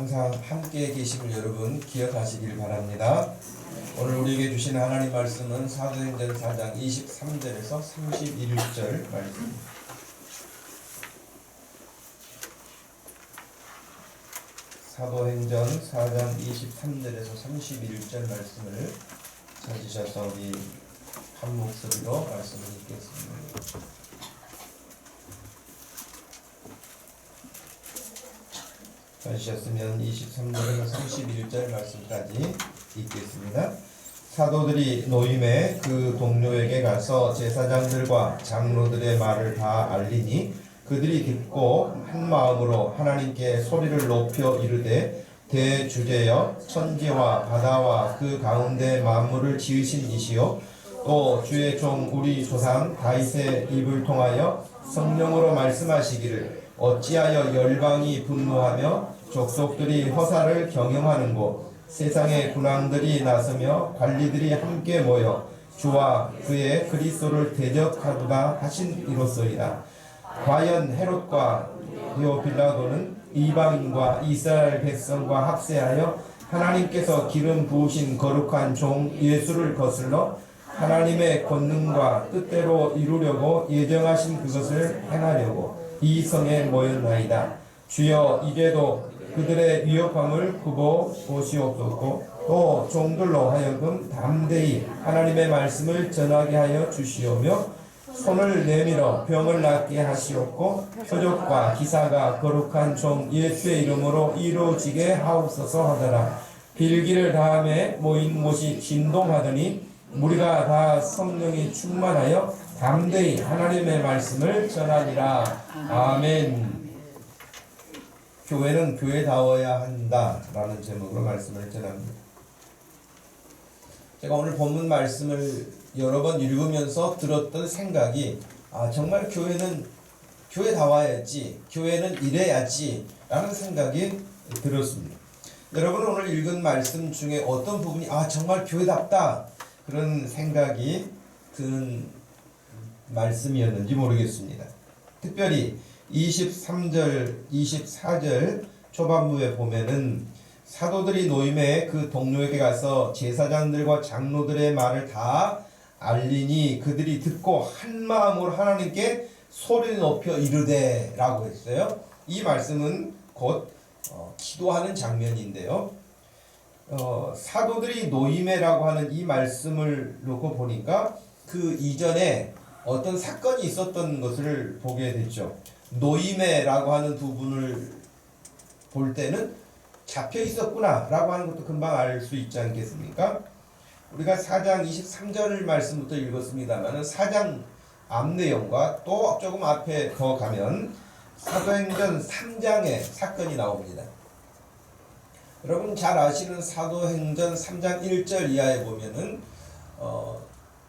항상 함께 계심을 여러분 기억하시길 바랍니다. 오늘 우리에게 주신 하나님 말씀은 사도행전 4장 23절에서 31절 말씀. 사도행전 4장 23절에서 31절 말씀을 찾으셔서 우리 한 목소리로 말씀을 읽겠습니다. 찾으셨으면 23절에서 31절 말씀까지 읽겠습니다. 사도들이 노임에 그 동료에게 가서 제사장들과 장로들의 말을 다 알리니 그들이 듣고 한 마음으로 하나님께 소리를 높여 이르되 대주제여 천지와 바다와 그 가운데 만물을 지으신 이시요 또 주의 종 우리 조상 다윗의 입을 통하여 성령으로 말씀하시기를 어찌하여 열방이 분노하며 족속들이 허사를 경영하는고 세상의 군왕들이 나서며 관리들이 함께 모여 주와 그의 그리스도를 대적하도다 하신 이로소이다. 과연 헤롯과 빌라도는 이방인과 이스라엘 백성과 합세하여 하나님께서 기름 부으신 거룩한 종 예수를 거슬러 하나님의 권능과 뜻대로 이루려고 예정하신 그것을 행하려고 이 성에 모였나이다. 주여 이제도 그들의 위협함을 굽어 보시옵소서. 또 종들로 하여금 담대히 하나님의 말씀을 전하게 하여 주시오며 손을 내밀어 병을 낫게 하시옵고 표적과 기사가 거룩한 종 예수의 이름으로 이루어지게 하옵소서 하더라. 빌기를 다음에 모인 곳이 진동하더니 우리가 다 성령이 충만하여 담대히 하나님의 말씀을 전하니라. 아멘. 교회는 교회다워야 한다라는 제목으로 말씀을 전합니다. 제가 오늘 본문 말씀을 여러 번 읽으면서 들었던 생각이 정말 교회는 교회다워야지, 교회는 이래야지 라는 생각이 들었습니다. 여러분 오늘 읽은 말씀 중에 어떤 부분이 정말 교회답다 그런 생각이 드는 말씀이었는지 모르겠습니다. 특별히 23절, 24절 초반부에 보면은 사도들이 노임에 그 동료에게 가서 제사장들과 장로들의 말을 다 알리니 그들이 듣고 한 마음으로 하나님께 소리를 높여 이르되 라고 했어요. 이 말씀은 곧 기도하는 장면인데요. 사도들이 노임에라고 하는 이 말씀을 놓고 보니까 그 이전에 어떤 사건이 있었던 것을 보게 됐죠. 노임에라고 하는 두 분을 볼 때는 잡혀 있었구나 라고 하는 것도 금방 알 수 있지 않겠습니까? 우리가 4장 23절 말씀부터 읽었습니다만 4장 앞 내용과 또 조금 앞에 더 가면 사도행전 3장의 사건이 나옵니다. 여러분 잘 아시는 사도행전 3장 1절 이하에 보면은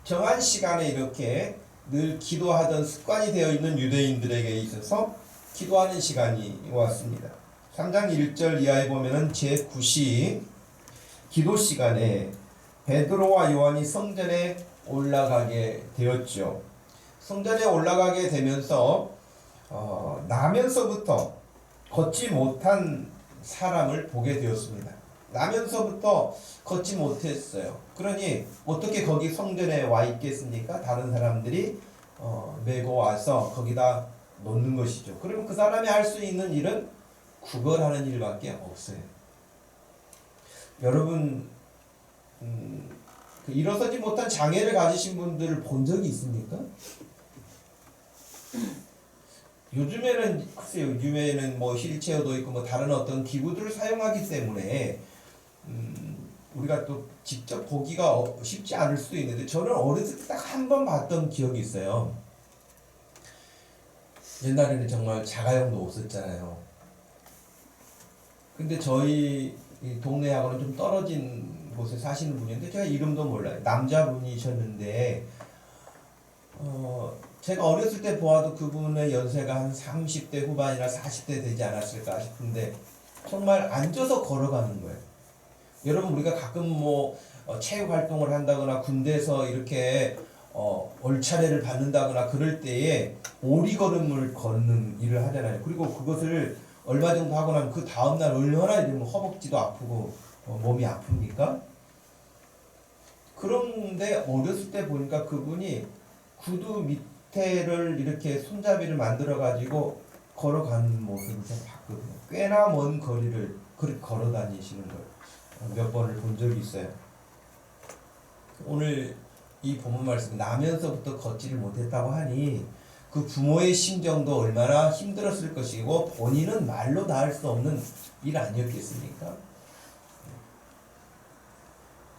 정한 시간에 이렇게 늘 기도하던 습관이 되어 있는 유대인들에게 있어서 기도하는 시간이 왔습니다. 3장 1절 이하에 보면은 제9시 기도 시간에 베드로와 요한이 성전에 올라가게 되었죠. 성전에 올라가게 되면서 나면서부터 걷지 못한 사람을 보게 되었습니다. 나면서부터 걷지 못했어요. 그러니 어떻게 거기 성전에 와 있겠습니까? 다른 사람들이 메고 와서 거기다 놓는 것이죠. 그러면 그 사람이 할 수 있는 일은 구걸하는 일밖에 없어요. 여러분 일어서지 못한 장애를 가지신 분들을 본 적이 있습니까? 요즘에는 글쎄요, 요즘에는 뭐 휠체어도 있고 뭐 다른 어떤 기구들을 사용하기 때문에 우리가 또 직접 보기가 쉽지 않을 수도 있는데 저는 어렸을 때 딱 한 번 봤던 기억이 있어요. 옛날에는 정말 자가용도 없었잖아요. 근데 저희 동네하고는 좀 떨어진 곳에 사시는 분인데 제가 이름도 몰라요. 남자분이셨는데 제가 어렸을 때 보아도 그분의 연세가 한 30대 후반이나 40대 되지 않았을까 싶은데 정말 앉아서 걸어가는 거예요. 여러분 우리가 가끔 뭐 체육 활동을 한다거나 군대에서 이렇게 얼차례를 받는다거나 그럴 때에 오리걸음을 걷는 일을 하잖아요. 그리고 그것을 얼마 정도 하고 나면 그 다음날 얼마나 되면 허벅지도 아프고 몸이 아픕니까? 그런데 어렸을 때 보니까 그분이 구두 밑에를 이렇게 손잡이를 만들어 가지고 걸어가는 모습을 제가 봤거든요. 꽤나 먼 거리를 그렇게 걸어 다니시는 걸 몇 번을 본 적이 있어요. 오늘 이 본문 말씀 나면서부터 걷지를 못했다고 하니 그 부모의 심정도 얼마나 힘들었을 것이고 본인은 말로 다 할 수 없는 일 아니었겠습니까?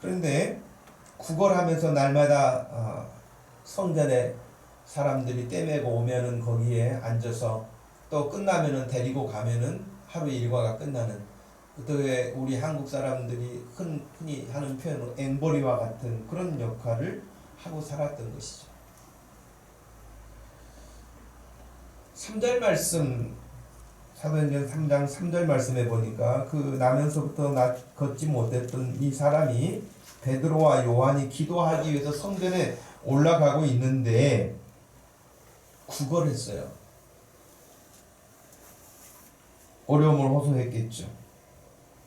그런데 구걸하면서 날마다 성전에 사람들이 떼매고 오면은 거기에 앉아서 또 끝나면은 데리고 가면은 하루 일과가 끝나는 그때 우리 한국 사람들이 흔히 하는 표현으로 앵벌이와 같은 그런 역할을 하고 살았던 것이죠. 3절 말씀 사도행전 3장 3절 말씀에 보니까 그 나면서부터 걷지 못했던 이 사람이 베드로와 요한이 기도하기 위해서 성전에 올라가고 있는데 구걸했어요. 어려움을 호소했겠죠.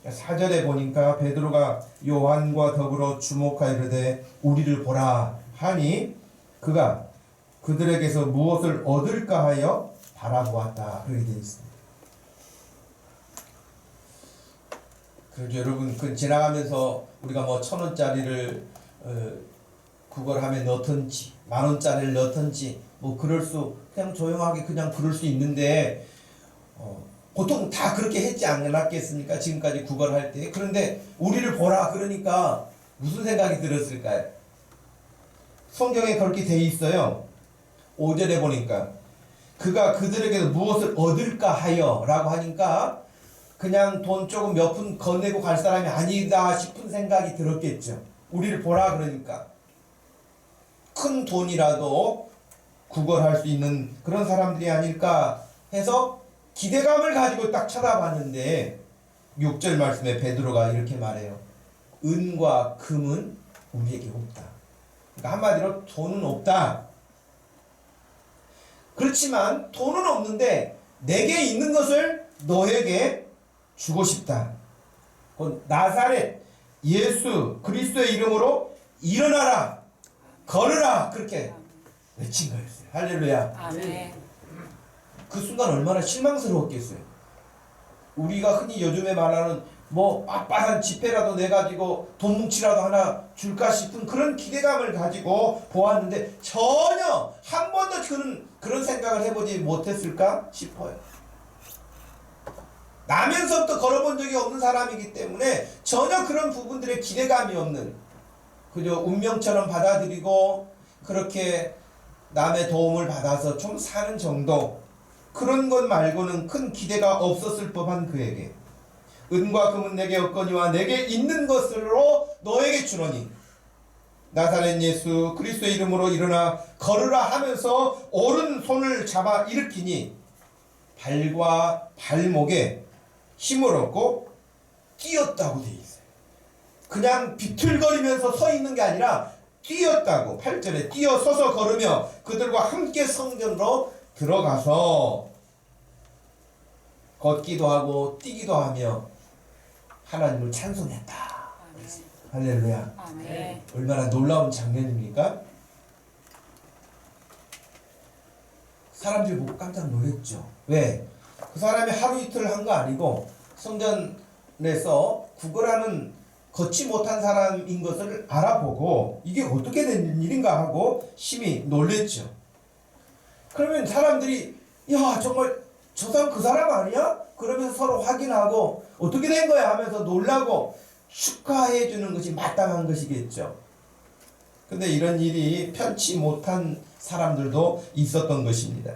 4절에 보니까 베드로가 요한과 더불어 주목하여 이르되 우리를 보라 하니 그가 그들에게서 무엇을 얻을까 하여 바라보았다. 그렇게 되어 있습니다. 그렇죠. 여러분 그 지나가면서 우리가 뭐 1,000원짜리를 구걸하면 넣던지 10,000원짜리를 넣던지 뭐 그럴 수 그냥 조용하게 그냥 그럴 수 있는데 보통 다 그렇게 했지 않았겠습니까? 지금까지 구걸할 때. 그런데 우리를 보라 그러니까 무슨 생각이 들었을까요? 성경에 그렇게 돼 있어요. 5절에 보니까 그가 그들에게서 무엇을 얻을까 하여 라고 하니까 그냥 돈 조금 몇 푼 건네고 갈 사람이 아니다 싶은 생각이 들었겠죠. 우리를 보라 그러니까 큰 돈이라도 구걸할 수 있는 그런 사람들이 아닐까 해서 기대감을 가지고 딱 쳐다봤는데 6절 말씀에 베드로가 이렇게 말해요. 은과 금은 우리에게 없다. 그러니까 한마디로 돈은 없다. 그렇지만 돈은 없는데 내게 있는 것을 너에게 주고 싶다. 나사렛 예수 그리스도의 이름으로 일어나라 걸으라 그렇게 외친 거였어요. 할렐루야. 아멘. 그 순간 얼마나 실망스러웠겠어요. 우리가 흔히 요즘에 말하는 뭐 빳빳한 지폐라도 내가지고 돈 뭉치라도 하나 줄까 싶은 그런 기대감을 가지고 보았는데 전혀 한 번도 그런 생각을 해보지 못했을까 싶어요. 나면서부터 걸어본 적이 없는 사람이기 때문에 전혀 그런 부분들의 기대감이 없는 그저 운명처럼 받아들이고 그렇게 남의 도움을 받아서 좀 사는 정도 그런 것 말고는 큰 기대가 없었을 법한 그에게 은과 금은 내게 없거니와 내게 있는 것으로 너에게 주노니 나사렛 예수 그리스도의 이름으로 일어나 걸으라 하면서 오른손을 잡아 일으키니 발과 발목에 힘을 얻고 뛰었다고 되어 있어요. 그냥 비틀거리면서 서 있는 게 아니라 뛰었다고 8절에 뛰어서서 걸으며 그들과 함께 성전으로 들어가서 걷기도 하고 뛰기도 하며 하나님을 찬송했다. 할렐루야. 아멘. 얼마나 놀라운 장면입니까? 사람들이 보고 깜짝 놀랐죠. 왜? 그 사람이 하루 이틀 한 거 아니고 성전에서 구걸하는 걷지 못한 사람인 것을 알아보고 이게 어떻게 된 일인가 하고 심히 놀랬죠. 그러면 사람들이 야 정말 저 사람 그 사람 아니야? 그러면서 서로 확인하고 어떻게 된 거야 하면서 놀라고 축하해 주는 것이 마땅한 것이겠죠. 근데 이런 일이 편치 못한 사람들도 있었던 것입니다.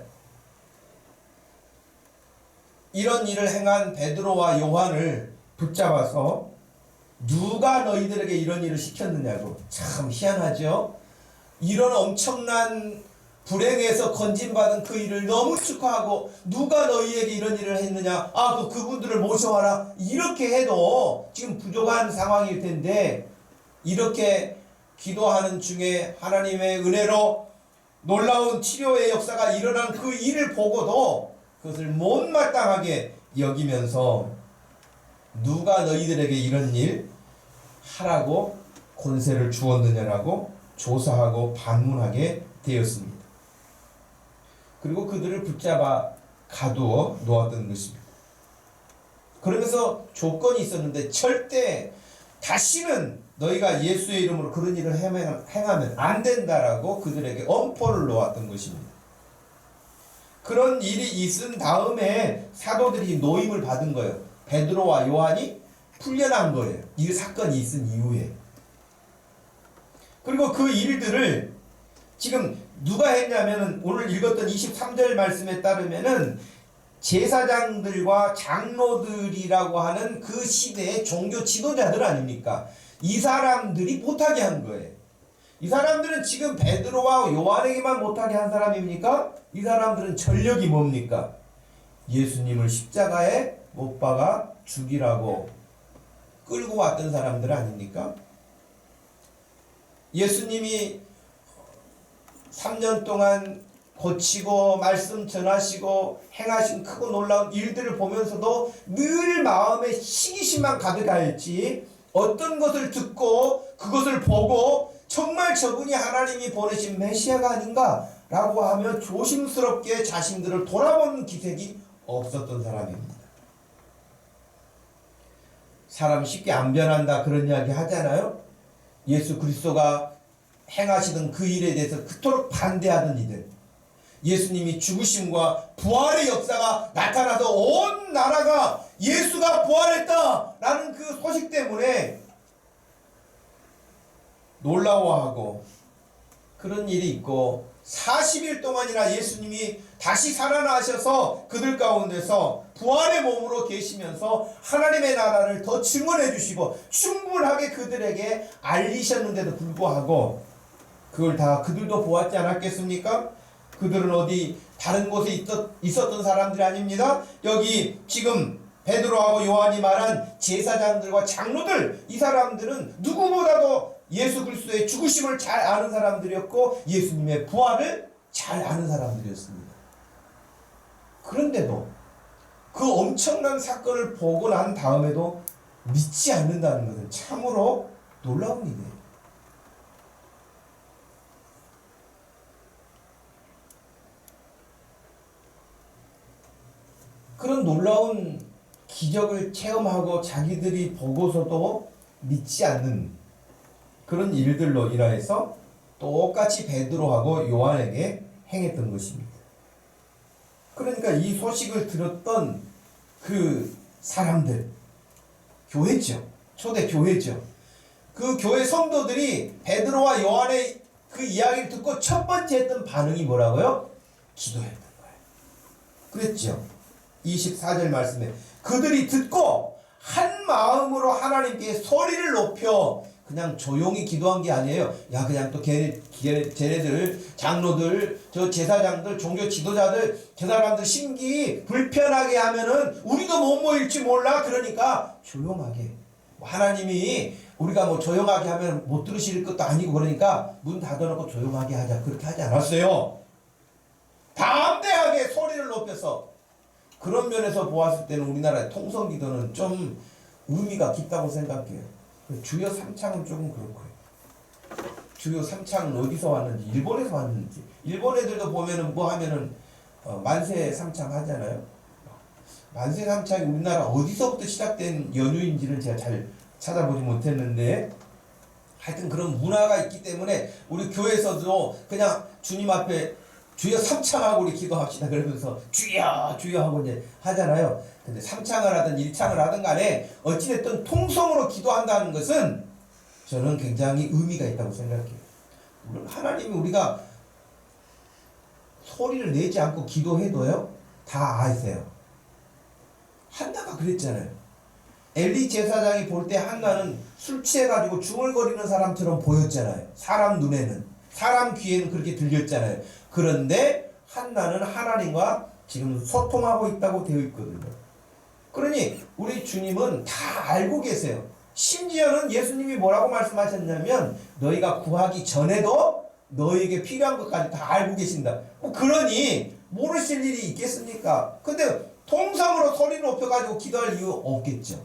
이런 일을 행한 베드로와 요한을 붙잡아서 누가 너희들에게 이런 일을 시켰느냐고. 참 희한하죠. 이런 엄청난 불행에서 건진받은 그 일을 너무 축하하고 누가 너희에게 이런 일을 했느냐, 그분들을 모셔와라, 이렇게 해도 지금 부족한 상황일 텐데 이렇게 기도하는 중에 하나님의 은혜로 놀라운 치료의 역사가 일어난 그 일을 보고도 그것을 못마땅하게 여기면서 누가 너희들에게 이런 일 하라고 권세를 주었느냐라고 조사하고 반문하게 되었습니다. 그리고 그들을 붙잡아 가두어 놓았던 것입니다. 그러면서 조건이 있었는데 절대 다시는 너희가 예수의 이름으로 그런 일을 행하면 안 된다라고 그들에게 엄포를 놓았던 것입니다. 그런 일이 있은 다음에 사도들이 노임을 받은 거예요. 베드로와 요한이 풀려난 거예요. 이 사건이 있은 이후에. 그리고 그 일들을 지금 누가 했냐면은 오늘 읽었던 23절 말씀에 따르면은 제사장들과 장로들이라고 하는 그 시대의 종교 지도자들 아닙니까? 이 사람들이 못하게 한 거예요. 이 사람들은 지금 베드로와 요한에게만 못하게 한 사람입니까? 이 사람들은 전력이 뭡니까? 예수님을 십자가에 못 박아 죽이라고 끌고 왔던 사람들 아닙니까? 예수님이 3년 동안 고치고 말씀 전하시고 행하신 크고 놀라운 일들을 보면서도 늘 마음에 시기심만 가득할지 어떤 것을 듣고 그것을 보고 정말 저분이 하나님이 보내신 메시아가 아닌가 라고 하며 조심스럽게 자신들을 돌아보는 기색이 없었던 사람입니다. 사람 쉽게 안 변한다 그런 이야기 하잖아요. 예수 그리스도가 행하시던 그 일에 대해서 그토록 반대하던 이들, 예수님이 죽으심과 부활의 역사가 나타나서 온 나라가 예수가 부활했다 라는 그 소식 때문에 놀라워하고 그런 일이 있고 40일 동안이나 예수님이 다시 살아나셔서 그들 가운데서 부활의 몸으로 계시면서 하나님의 나라를 더 증언해 주시고 충분하게 그들에게 알리셨는데도 불구하고 그걸 다 그들도 보았지 않았겠습니까? 그들은 어디 다른 곳에 있었던 사람들이 아닙니다. 여기 지금 베드로하고 요한이 말한 제사장들과 장로들, 이 사람들은 누구보다도 예수 그리스도의 죽으심을 잘 아는 사람들이었고 예수님의 부활을 잘 아는 사람들이었습니다. 그런데도 그 엄청난 사건을 보고 난 다음에도 믿지 않는다는 것은 참으로 놀라운 일이에요. 그런 놀라운 기적을 체험하고 자기들이 보고서도 믿지 않는 그런 일들로 인하여서 똑같이 베드로하고 요한에게 행했던 것입니다. 그러니까 이 소식을 들었던 그 사람들, 교회죠. 초대 교회죠. 그 교회 성도들이 베드로와 요한의 그 이야기를 듣고 첫 번째 했던 반응이 뭐라고요? 기도했던 거예요. 그랬죠. 24절 말씀에 그들이 듣고 한 마음으로 하나님께 소리를 높여 그냥 조용히 기도한 게 아니에요. 야 그냥 또 쟤네들 장로들 저 제사장들 종교 지도자들 저 사람들 심기 불편하게 하면은 우리도 못 모일지 몰라. 그러니까 조용하게 하나님이 우리가 뭐 조용하게 하면 못 들으실 것도 아니고 그러니까 문 닫아놓고 조용하게 하자 그렇게 하지 않았어요. 담대하게 소리를 높여서 그런 면에서 보았을 때는 우리나라의 통성기도는 좀 의미가 깊다고 생각해요. 주여 삼창은 조금 그렇고요. 주요 삼창은 어디서 왔는지 일본에서 왔는지 일본 애들도 보면은 뭐 하면은 만세 삼창 하잖아요. 만세 삼창이 우리나라 어디서부터 시작된 연유인지는 제가 잘 찾아보지 못했는데 하여튼 그런 문화가 있기 때문에 우리 교회에서도 그냥 주님 앞에 주여 삼창하고 우리 기도합시다 그러면서 주여 주여 하고 이제 하잖아요. 근데 삼창을 하든 일창을 하든 간에 어찌됐든 통성으로 기도한다는 것은 저는 굉장히 의미가 있다고 생각해요. 물론 하나님이 우리가 소리를 내지 않고 기도해도요 다 아세요. 한나가 그랬잖아요. 엘리 제사장이 볼 때 한나는 술 취해가지고 중얼거리는 사람처럼 보였잖아요. 사람 눈에는 사람 귀에는 그렇게 들렸잖아요. 그런데 한나는 하나님과 지금 소통하고 있다고 되어 있거든요. 그러니 우리 주님은 다 알고 계세요. 심지어는 예수님이 뭐라고 말씀하셨냐면 너희가 구하기 전에도 너희에게 필요한 것까지 다 알고 계신다. 그러니 모르실 일이 있겠습니까? 근데 통성으로 소리를 높여가지고 기도할 이유 없겠죠.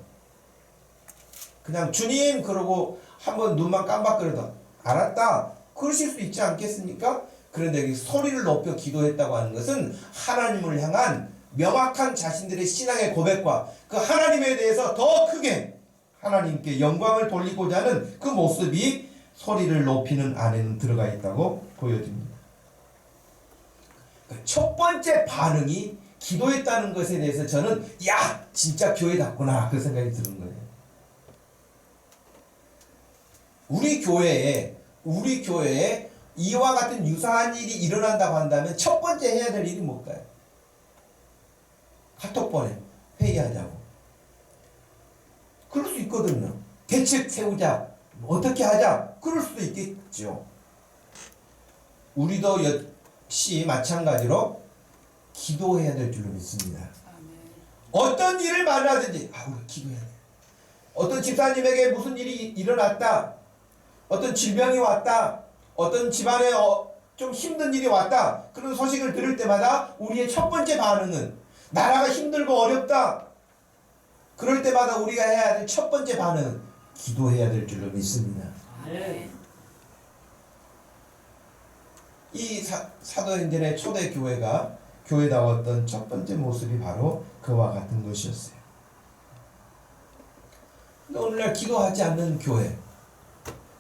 그냥 주님 그러고 한번 눈만 깜박거려도 알았다 그러실 수 있지 않겠습니까? 그런데 소리를 높여 기도했다고 하는 것은 하나님을 향한 명확한 자신들의 신앙의 고백과 그 하나님에 대해서 더 크게 하나님께 영광을 돌리고자 하는 그 모습이 소리를 높이는 안에는 들어가 있다고 보여집니다. 첫 번째 반응이 기도했다는 것에 대해서 저는 야 진짜 교회답구나 그 생각이 드는 거예요. 우리 교회에 이와 같은 유사한 일이 일어난다고 한다면 첫 번째 해야 될 일이 뭘까요? 카톡 보내 회의하자고. 그럴 수 있거든요. 대책 세우자 어떻게 하자 그럴 수도 있겠죠. 우리도 역시 마찬가지로 기도해야 될 줄로 믿습니다. 어떤 일을 만나든지 우리 기도해야 돼. 어떤 집사님에게 무슨 일이 일어났다, 어떤 질병이 왔다, 어떤 집안에 좀 힘든 일이 왔다, 그런 소식을 들을 때마다 우리의 첫 번째 반응은 나라가 힘들고 어렵다. 그럴 때마다 우리가 해야 될 첫 번째 반응은 기도해야 될 줄로 믿습니다. 이 사도행전의 초대 교회가 교회다웠던 첫 번째 모습이 바로 그와 같은 것이었어요. 근데 오늘날 기도하지 않는 교회,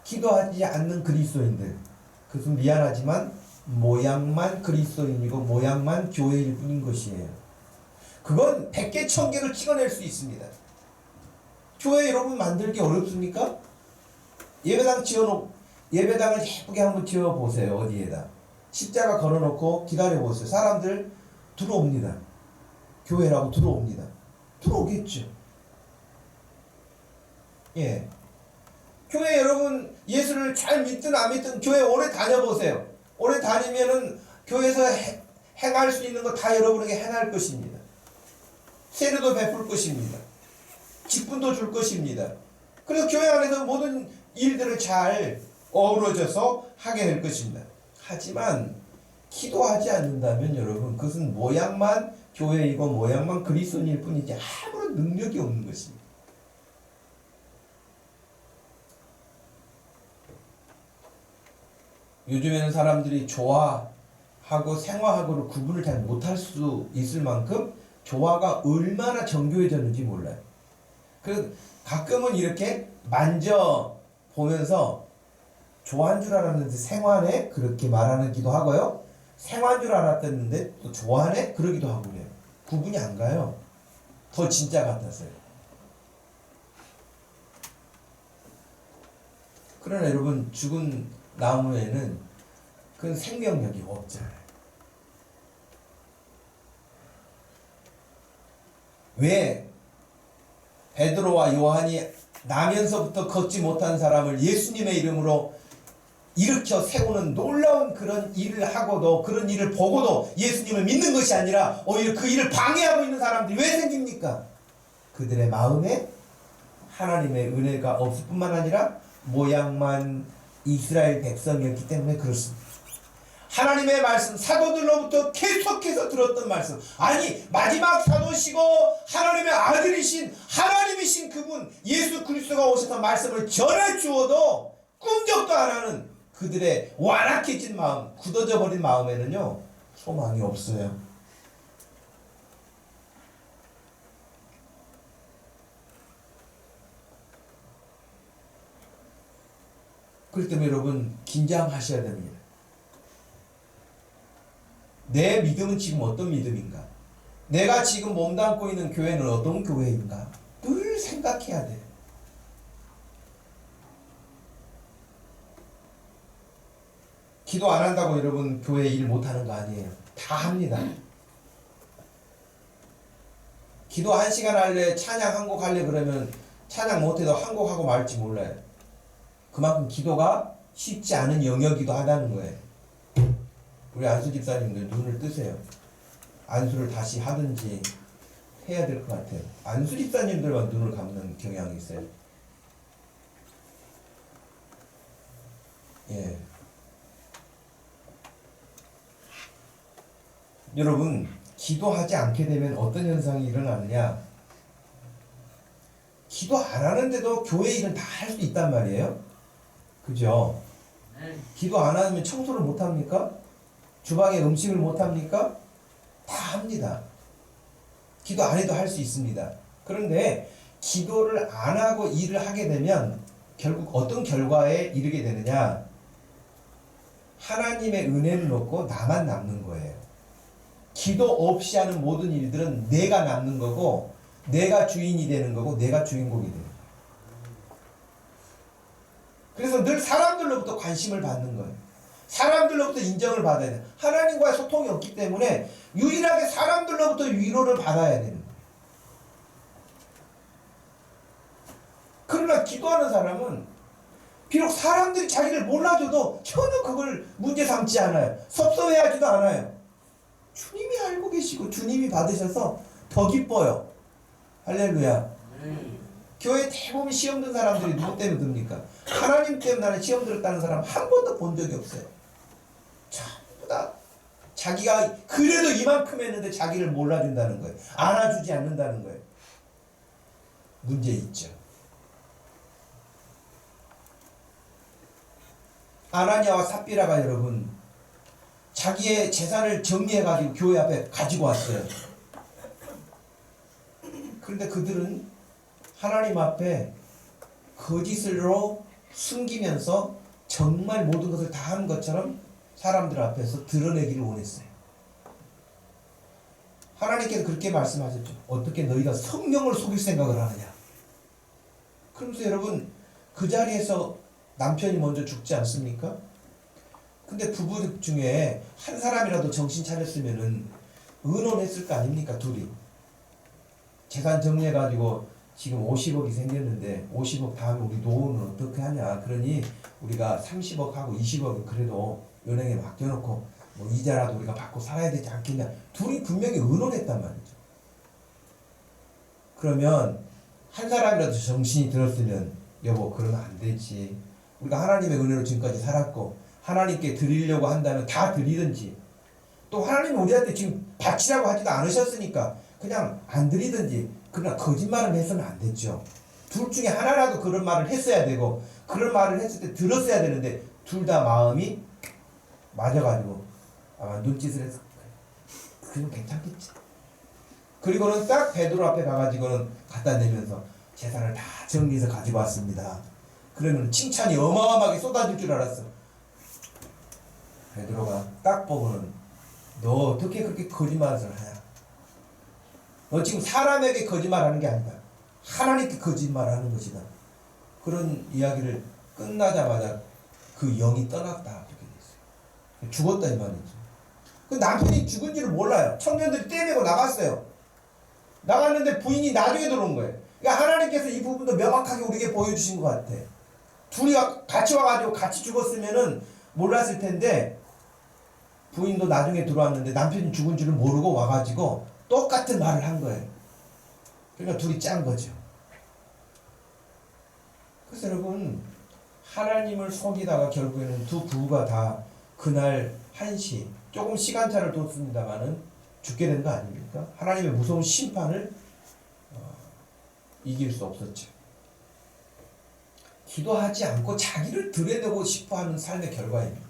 기도하지 않는 그리스도인들, 그것은 미안하지만 모양만 그리스도인이고 모양만 교회일 뿐인 것이에요. 그건 100개 1000개를 찍어낼 수 있습니다. 교회 여러분 만들기 어렵습니까? 예배당을 예쁘게 한번 지어보세요. 어디에다 십자가 걸어놓고 기다려보세요. 사람들 들어옵니다. 교회라고 들어옵니다. 들어오겠죠. 예. 교회 여러분 예수를 잘 믿든 안 믿든 교회 오래 다녀보세요. 오래 다니면은 교회에서 행할 수 있는 거 다 여러분에게 행할 것입니다. 세례도 베풀 것입니다. 직분도 줄 것입니다. 그래서 교회 안에서 모든 일들을 잘 어우러져서 하게 될 것입니다. 하지만 기도하지 않는다면 여러분 그것은 모양만 교회이고 모양만 그리스도인일 뿐이지 아무런 능력이 없는 것입니다. 요즘에는 사람들이 조화하고 생화하고를 구분을 잘 못할 수 있을 만큼 조화가 얼마나 정교해졌는지 몰라요. 그래서 가끔은 이렇게 만져보면서 조화인 줄 알았는데 생화네? 그렇게 말하기도 하고요. 생화인 줄 알았는데 또 조화네? 그러기도 하고 그래요. 구분이 안 가요. 더 진짜 같았어요. 그러나 여러분 죽은 나무에는 그건 생명력이 없잖아요. 왜 베드로와 요한이 나면서부터 걷지 못한 사람을 예수님의 이름으로 일으켜 세우는 놀라운 그런 일을 하고도 그런 일을 보고도 예수님을 믿는 것이 아니라 오히려 그 일을 방해하고 있는 사람들이 왜 생깁니까? 그들의 마음에 하나님의 은혜가 없을 뿐만 아니라 모양만 이스라엘 백성이었기 때문에 그렇습니다. 하나님의 말씀, 사도들로부터 계속해서 들었던 말씀, 아니 마지막 사도시고 하나님의 아들이신 하나님이신 그분 예수 그리스도가 오셔서 말씀을 전해 주어도 꿈쩍도 안 하는 그들의 완악해진 마음, 굳어져 버린 마음에는요 소망이 없어요. 그렇기 때문에 여러분 긴장하셔야 됩니다. 내 믿음은 지금 어떤 믿음인가? 내가 지금 몸담고 있는 교회는 어떤 교회인가? 늘 생각해야 돼요. 기도 안 한다고 여러분 교회 일 못하는 거 아니에요. 다 합니다. 기도 1시간 할래, 찬양 한 곡 할래 그러면 찬양 못해도 한 곡 하고 말지 몰라요. 그만큼 기도가 쉽지 않은 영역이기도 하다는 거예요. 우리 안수 집사님들 눈을 뜨세요. 안수를 다시 하든지 해야 될 것 같아요. 안수 집사님들만 눈을 감는 경향이 있어요. 예. 여러분 기도하지 않게 되면 어떤 현상이 일어나느냐? 기도 안 하는데도 교회 일은 다 할 수 있단 말이에요. 그죠? 기도 안 하면 청소를 못 합니까? 주방에 음식을 못 합니까? 다 합니다. 기도 안 해도 할 수 있습니다. 그런데 기도를 안 하고 일을 하게 되면 결국 어떤 결과에 이르게 되느냐? 하나님의 은혜를 놓고 나만 남는 거예요. 기도 없이 하는 모든 일들은 내가 남는 거고, 내가 주인이 되는 거고, 내가 주인공이 되는 거예요. 그래서 늘 사람들로부터 관심을 받는 거예요. 사람들로부터 인정을 받아야 돼요. 하나님과의 소통이 없기 때문에 유일하게 사람들로부터 위로를 받아야 되는 거예요. 그러나 기도하는 사람은 비록 사람들이 자기를 몰라줘도 전혀 그걸 문제 삼지 않아요. 섭섭해하지도 않아요. 주님이 알고 계시고 주님이 받으셔서 더 기뻐요. 할렐루야. 교회 대부분 시험 든 사람들이 누구 때문에 듭니까? 하나님 때문에 나는 시험 들었다는 사람 한 번도 본 적이 없어요. 전부 다 자기가 그래도 이만큼 했는데 자기를 몰라준다는 거예요. 안아주지 않는다는 거예요. 문제 있죠. 아나니아와 삽비라가 여러분 자기의 재산을 정리해가지고 교회 앞에 가지고 왔어요. 그런데 그들은 하나님 앞에 거짓으로 숨기면서 정말 모든 것을 다 한 것처럼 사람들 앞에서 드러내기를 원했어요. 하나님께서 그렇게 말씀하셨죠. 어떻게 너희가 성령을 속일 생각을 하느냐. 그러면서 여러분 그 자리에서 남편이 먼저 죽지 않습니까? 근데 부부 중에 한 사람이라도 정신 차렸으면은 의논했을 거 아닙니까? 둘이 재산 정리해가지고 지금 50억이 생겼는데 50억 다음에 우리 노후는 어떻게 하냐. 그러니 우리가 30억 하고 20억은 그래도 은행에 맡겨놓고 뭐 이자라도 우리가 받고 살아야 되지 않겠냐. 둘이 분명히 의논했단 말이죠. 그러면 한 사람이라도 정신이 들었으면 여보 그러면 안 되지. 우리가 하나님의 은혜로 지금까지 살았고 하나님께 드리려고 한다면 다 드리든지, 또 하나님이 우리한테 지금 바치라고 하지도 않으셨으니까 그냥 안 드리든지. 그러나 거짓말은 해서는 안 됐죠. 둘 중에 하나라도 그런 말을 했어야 되고, 그런 말을 했을 때 들었어야 되는데 둘 다 마음이 맞아가지고 아마 눈짓을 했을 거예요. 그럼 괜찮겠지. 그리고는 딱 베드로 앞에 가가지고는 갖다 내면서 재산을 다 정리해서 가지고 왔습니다. 그러면 칭찬이 어마어마하게 쏟아질 줄 알았어. 베드로가 딱 보고는 너 어떻게 그렇게 거짓말을 하냐. 너 지금 사람에게 거짓말하는 게 아니다. 하나님께 거짓말하는 것이다. 그런 이야기를 끝나자마자 그 영이 떠났다. 그렇게 됐어요. 죽었다 이 말이죠. 그 남편이 죽은지를 몰라요. 청년들이 떼내고 나갔어요. 나갔는데 부인이 나중에 들어온 거예요. 그러니까 하나님께서 이 부분도 명확하게 우리에게 보여주신 것 같아. 둘이 같이 와가지고 같이 죽었으면은 몰랐을 텐데 부인도 나중에 들어왔는데 남편이 죽은 줄을 모르고 와가지고 똑같은 말을 한 거예요. 그러니까 둘이 짠 거죠. 그래서 여러분 하나님을 속이다가 결국에는 두 부부가 다 그날 1시 조금 시간차를 뒀습니다마는 죽게 된 거 아닙니까? 하나님의 무서운 심판을 이길 수 없었죠. 기도하지 않고 자기를 드러내고 싶어하는 삶의 결과입니다.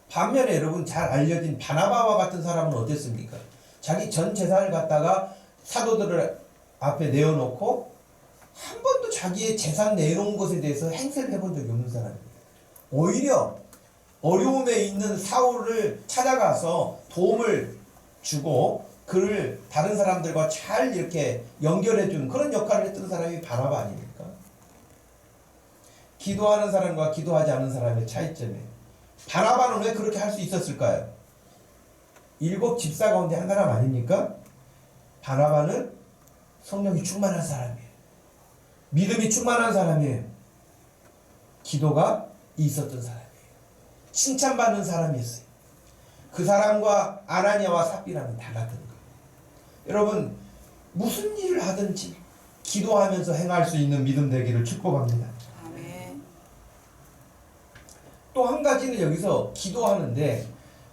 반면에 여러분 잘 알려진 바나바와 같은 사람은 어땠습니까? 자기 전 재산을 갖다가 사도들을 앞에 내어놓고 한 번도 자기의 재산 내놓은 것에 대해서 행세를 해본 적이 없는 사람입니다. 오히려 어려움에 있는 사울을 찾아가서 도움을 주고 그를 다른 사람들과 잘 이렇게 연결해주는 그런 역할을 했던 사람이 바나바 아닙니까? 기도하는 사람과 기도하지 않는 사람의 차이점이에요. 바나바는 왜 그렇게 할 수 있었을까요? 7 집사 가운데 한 사람 아닙니까? 바나바는 성령이 충만한 사람이에요. 믿음이 충만한 사람이에요. 기도가 있었던 사람이에요. 칭찬받는 사람이었어요. 그 사람과 아나니아와 삽비라는 달랐던 거예요. 여러분 무슨 일을 하든지 기도하면서 행할 수 있는 믿음 되기를 축복합니다. 또 한 가지는 여기서 기도하는데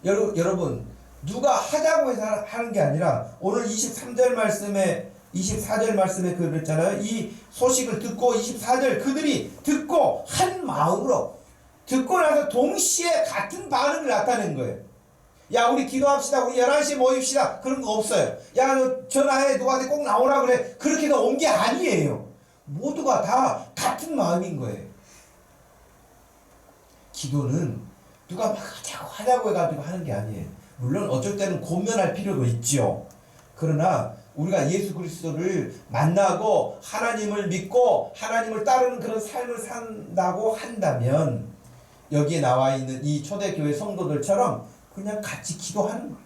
여러분 누가 하자고 해서 하는 게 아니라 오늘 24절 말씀에 그랬잖아요. 이 소식을 듣고 24절 그들이 듣고 한 마음으로 듣고 나서 동시에 같은 반응을 나타낸 거예요. 야 우리 기도합시다. 우리 11시에 모입시다. 그런 거 없어요. 야 너 전화해. 누구한테 꼭 나오라 그래. 그렇게 온 게 아니에요. 모두가 다 같은 마음인 거예요. 기도는 누가 막 하자고 해가지고 하는 게 아니에요. 물론 어쩔 때는 고면할 필요도 있죠. 그러나 우리가 예수 그리스도를 만나고 하나님을 믿고 하나님을 따르는 그런 삶을 산다고 한다면 여기에 나와 있는 이 초대교회 성도들처럼 그냥 같이 기도하는 거예요.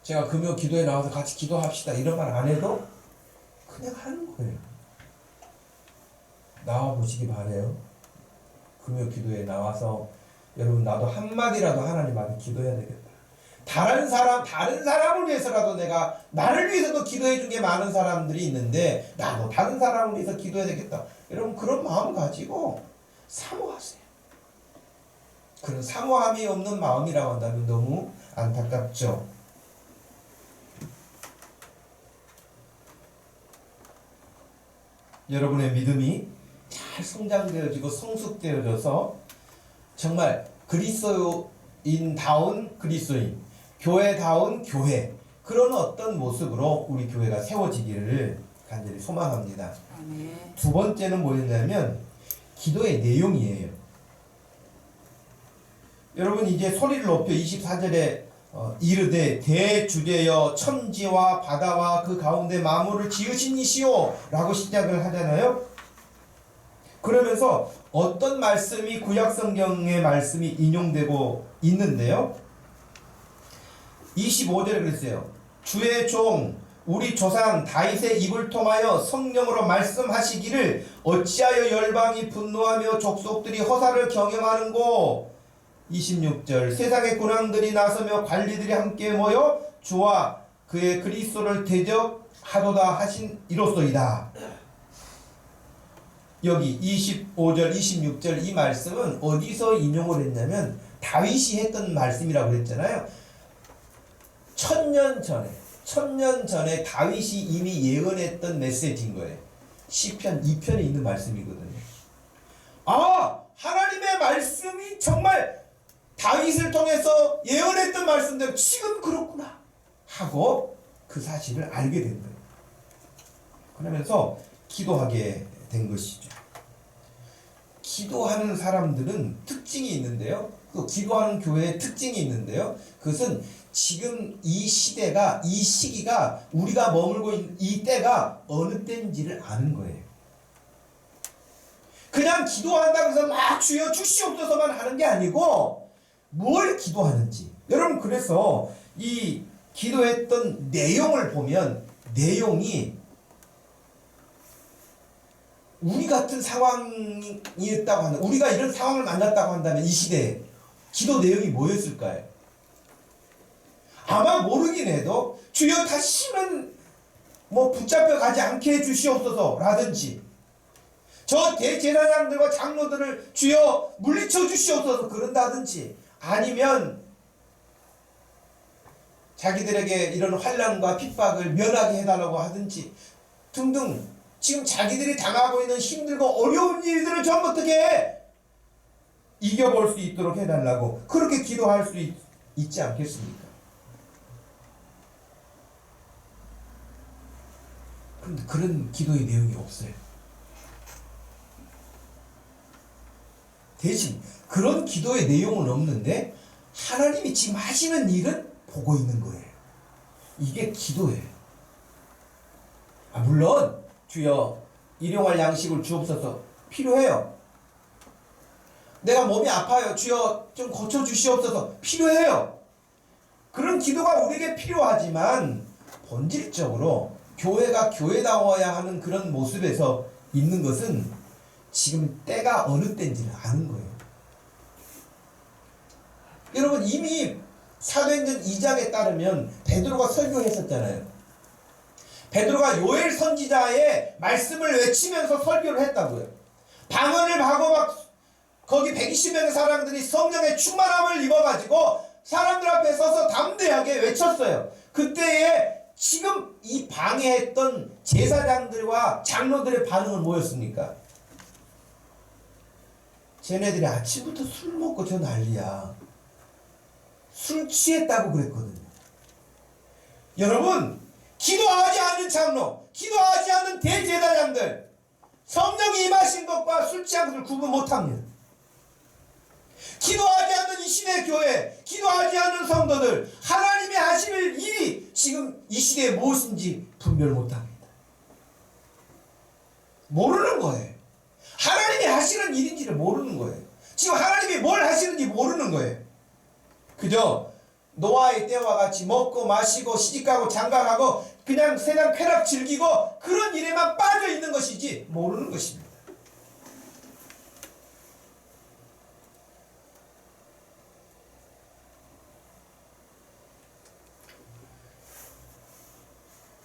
제가 금요 기도에 나와서 같이 기도합시다 이런 말 안 해도 그냥 하는 거예요. 나와 보시기 바래요. 금요 기도에 나와서 여러분 나도 한마디라도 하나님 앞에 기도해야 되겠다. 다른 사람을 위해서라도 내가 나를 위해서도 기도해 준 게 많은 사람들이 있는데 나도 다른 사람을 위해서 기도해야 되겠다. 여러분 그런 마음 가지고 사모하세요. 그런 사모함이 없는 마음이라고 한다면 너무 안타깝죠. 여러분의 믿음이 잘 성장되어지고 성숙되어져서 정말 그리스도인다운 그리스도인, 교회다운 교회, 그런 어떤 모습으로 우리 교회가 세워지기를 간절히 소망합니다. 두 번째는 뭐였냐면 기도의 내용이에요. 여러분 이제 소리를 높여 24절에 이르되 대주제여 천지와 바다와 그 가운데 만물을 지으신 이시오 라고 시작을 하잖아요. 그러면서 어떤 말씀이 구약성경의 말씀이 인용되고 있는데요. 25절에 그랬어요. 주의 종 우리 조상 다윗의 입을 통하여 성령으로 말씀하시기를 어찌하여 열방이 분노하며 족속들이 허사를 경영하는고. 26절 세상의 군왕들이 나서며 관리들이 함께 모여 주와 그의 그리스도를 대적하도다 하신 이로소이다. 여기 25절 26절 이 말씀은 어디서 인용을 했냐면 다윗이 했던 말씀이라고 그랬잖아요. 천년 전에 다윗이 이미 예언했던 메시지인 거예요. 시편 2편에 있는 말씀이거든요. 아, 하나님의 말씀이 정말 다윗을 통해서 예언했던 말씀대로 지금 그렇구나 하고 그 사실을 알게 된 거예요. 그러면서 기도하게 된 것이죠. 기도하는 사람들은 특징이 있는데요. 또 기도하는 교회의 특징이 있는데요. 그것은 지금 이 시대가, 이 시기가, 우리가 머물고 있는 이 때가 어느 때인지를 아는 거예요. 그냥 기도한다고 해서 막 주여 주시옵소서만 하는 게 아니고 뭘 기도하는지. 여러분 그래서 이 기도했던 내용을 보면 내용이 우리 같은 상황이었다고 한다면, 우리가 이런 상황을 만났다고 한다면 이 시대에 기도 내용이 뭐였을까요? 아마 모르긴 해도 주여 다시는 붙잡혀 가지 않게 해주시옵소서 라든지 저 대제사장들과 장로들을 주여 물리쳐 주시옵소서 그런다든지 아니면 자기들에게 이런 환난과 핍박을 면하게 해달라고 하든지 등등 지금 자기들이 당하고 있는 힘들고 어려운 일들을 전부 어떻게 이겨볼 수 있도록 해달라고 그렇게 기도할 수 있지 않겠습니까? 그런데 그런 기도의 내용이 없어요. 대신 그런 기도의 내용은 없는데 하나님이 지금 하시는 일은 보고 있는 거예요. 이게 기도예요. 물론 주여 일용할 양식을 주옵소서 필요해요. 내가 몸이 아파요. 주여 좀 고쳐주시옵소서 필요해요. 그런 기도가 우리에게 필요하지만 본질적으로 교회가 교회다워야 하는 그런 모습에서 있는 것은 지금 때가 어느 때인지를 아는 거예요. 여러분 이미 사도행전 2장에 따르면 베드로가 설교했었잖아요. 베드로가 요엘 선지자의 말씀을 외치면서 설교를 했다고요. 방언을 하고 막 거기 120명의 사람들이 성령의 충만함을 입어가지고 사람들 앞에 서서 담대하게 외쳤어요. 그때에 지금 이 방해했던 제사장들과 장로들의 반응은 뭐였습니까? 쟤네들이 아침부터 술 먹고 저 난리야. 술 취했다고 그랬거든요. 여러분, 기도하지 않는 장로, 기도하지 않는 대제사장들, 성령이 임하신 것과 술 취한 것을 구분 못합니다. 기도하지 않는 이 시대 교회, 기도하지 않는 성도들, 하나님이 하실 일이 지금 이 시대에 무엇인지 분별 못합니다. 모르는 거예요. 하나님이 하시는 일인지를 모르는 거예요. 지금 하나님이 뭘 하시는지 모르는 거예요. 그저 노아의 때와 같이 먹고 마시고 시집가고 장가가고 그냥 세상 쾌락 즐기고 그런 일에만 빠져 있는 것이지 모르는 것입니다.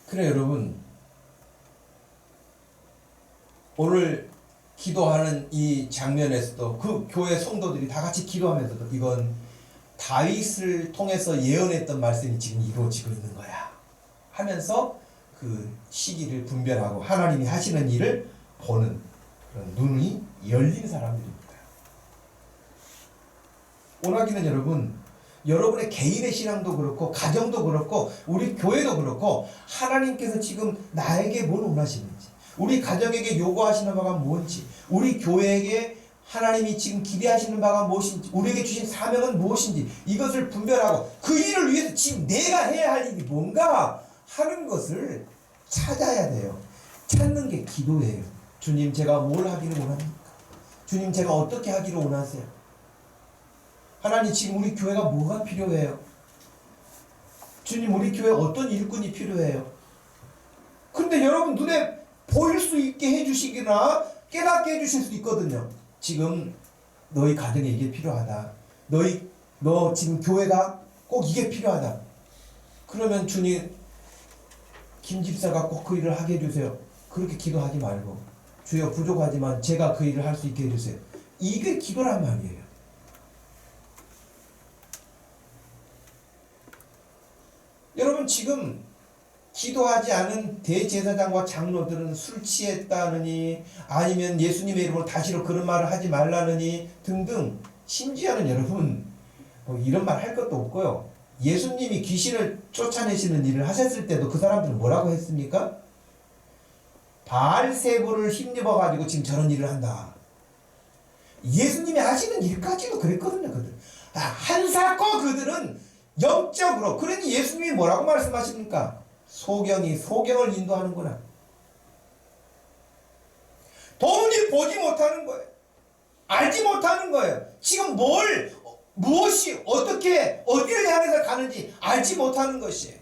그래 여러분, 오늘 기도하는 이 장면에서도 그 교회 성도들이 다 같이 기도하면서도 이건 다윗을 통해서 예언했던 말씀이 지금 이루어지고 있는 거야 하면서 그 시기를 분별하고 하나님이 하시는 일을 보는 그런 눈이 열린 사람들입니다. 오나기는 여러분의 개인의 신앙도 그렇고 가정도 그렇고 우리 교회도 그렇고 하나님께서 지금 나에게 뭘 원하시는지, 우리 가정에게 요구하시는 바가 뭔지, 우리 교회에게 하나님이 지금 기대하시는 바가 무엇인지, 우리에게 주신 사명은 무엇인지 이것을 분별하고 그 일을 위해서 지금 내가 해야 할 일이 뭔가 하는 것을 찾아야 돼요. 찾는 게 기도예요. 주님, 제가 뭘 하기를 원합니까? 주님, 제가 어떻게 하기를 원하세요? 하나님, 지금 우리 교회가 뭐가 필요해요? 주님, 우리 교회에 어떤 일꾼이 필요해요? 근데 여러분 눈에 보일 수 있게 해주시기나 깨닫게 해주실 수 있거든요. 지금 너희 가정에 이게 필요하다. 너 지금 교회가 꼭 이게 필요하다. 그러면 주님, 김 집사가 꼭 그 일을 하게 해주세요. 그렇게 기도하지 말고 주여 부족하지만 제가 그 일을 할 수 있게 해주세요. 이게 기도란 말이에요. 여러분, 지금 기도하지 않은 대제사장과 장로들은 술 취했다느니 아니면 예수님의 이름으로 다시로 그런 말을 하지 말라느니 등등, 심지어는 여러분 이런 말 할 것도 없고요. 예수님이 귀신을 쫓아내시는 일을 하셨을 때도 그 사람들은 뭐라고 했습니까? 바알세불을 힘입어 가지고 지금 저런 일을 한다. 예수님이 하시는 일까지도 그랬거든요. 그들 한사코 그들은 영적으로, 그러니 예수님이 뭐라고 말씀하십니까? 소경이 소경을 인도하는구나. 도무지 보지 못하는 거예요. 알지 못하는 거예요. 지금 무엇이 어떻게 어디를 향해서 가는지 알지 못하는 것이에요.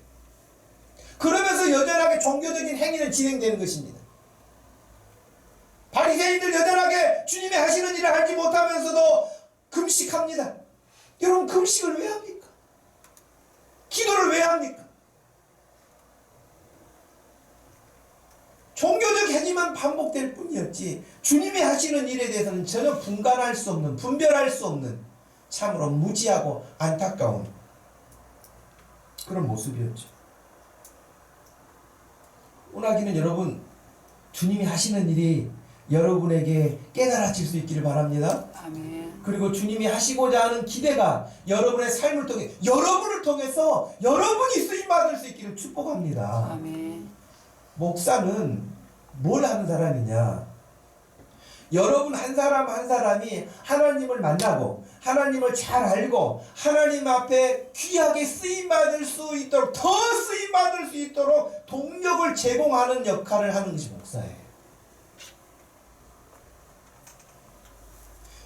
그러면서 여전하게 종교적인 행위는 진행되는 것입니다. 바리새인들 여전하게 주님이 하시는 일을 알지 못하면서도 금식합니다. 여러분, 금식을 왜 합니까? 기도를 왜 합니까? 종교적 행위만 반복될 뿐이었지 주님이 하시는 일에 대해서는 전혀 분간할 수 없는, 분별할 수 없는 참으로 무지하고 안타까운 그런 모습이었죠. 오나기는 여러분, 주님이 하시는 일이 여러분에게 깨달아질 수 있기를 바랍니다. 아멘. 그리고 주님이 하시고자 하는 기대가 여러분의 삶을 통해, 여러분을 통해서 여러분이 쓰임받을 수 있기를 축복합니다. 아멘. 목사는 뭘 하는 사람이냐? 여러분 한 사람 한 사람이 하나님을 만나고 하나님을 잘 알고 하나님 앞에 귀하게 쓰임받을 수 있도록, 더 쓰임받을 수 있도록 동력을 제공하는 역할을 하는 것이 목사예요.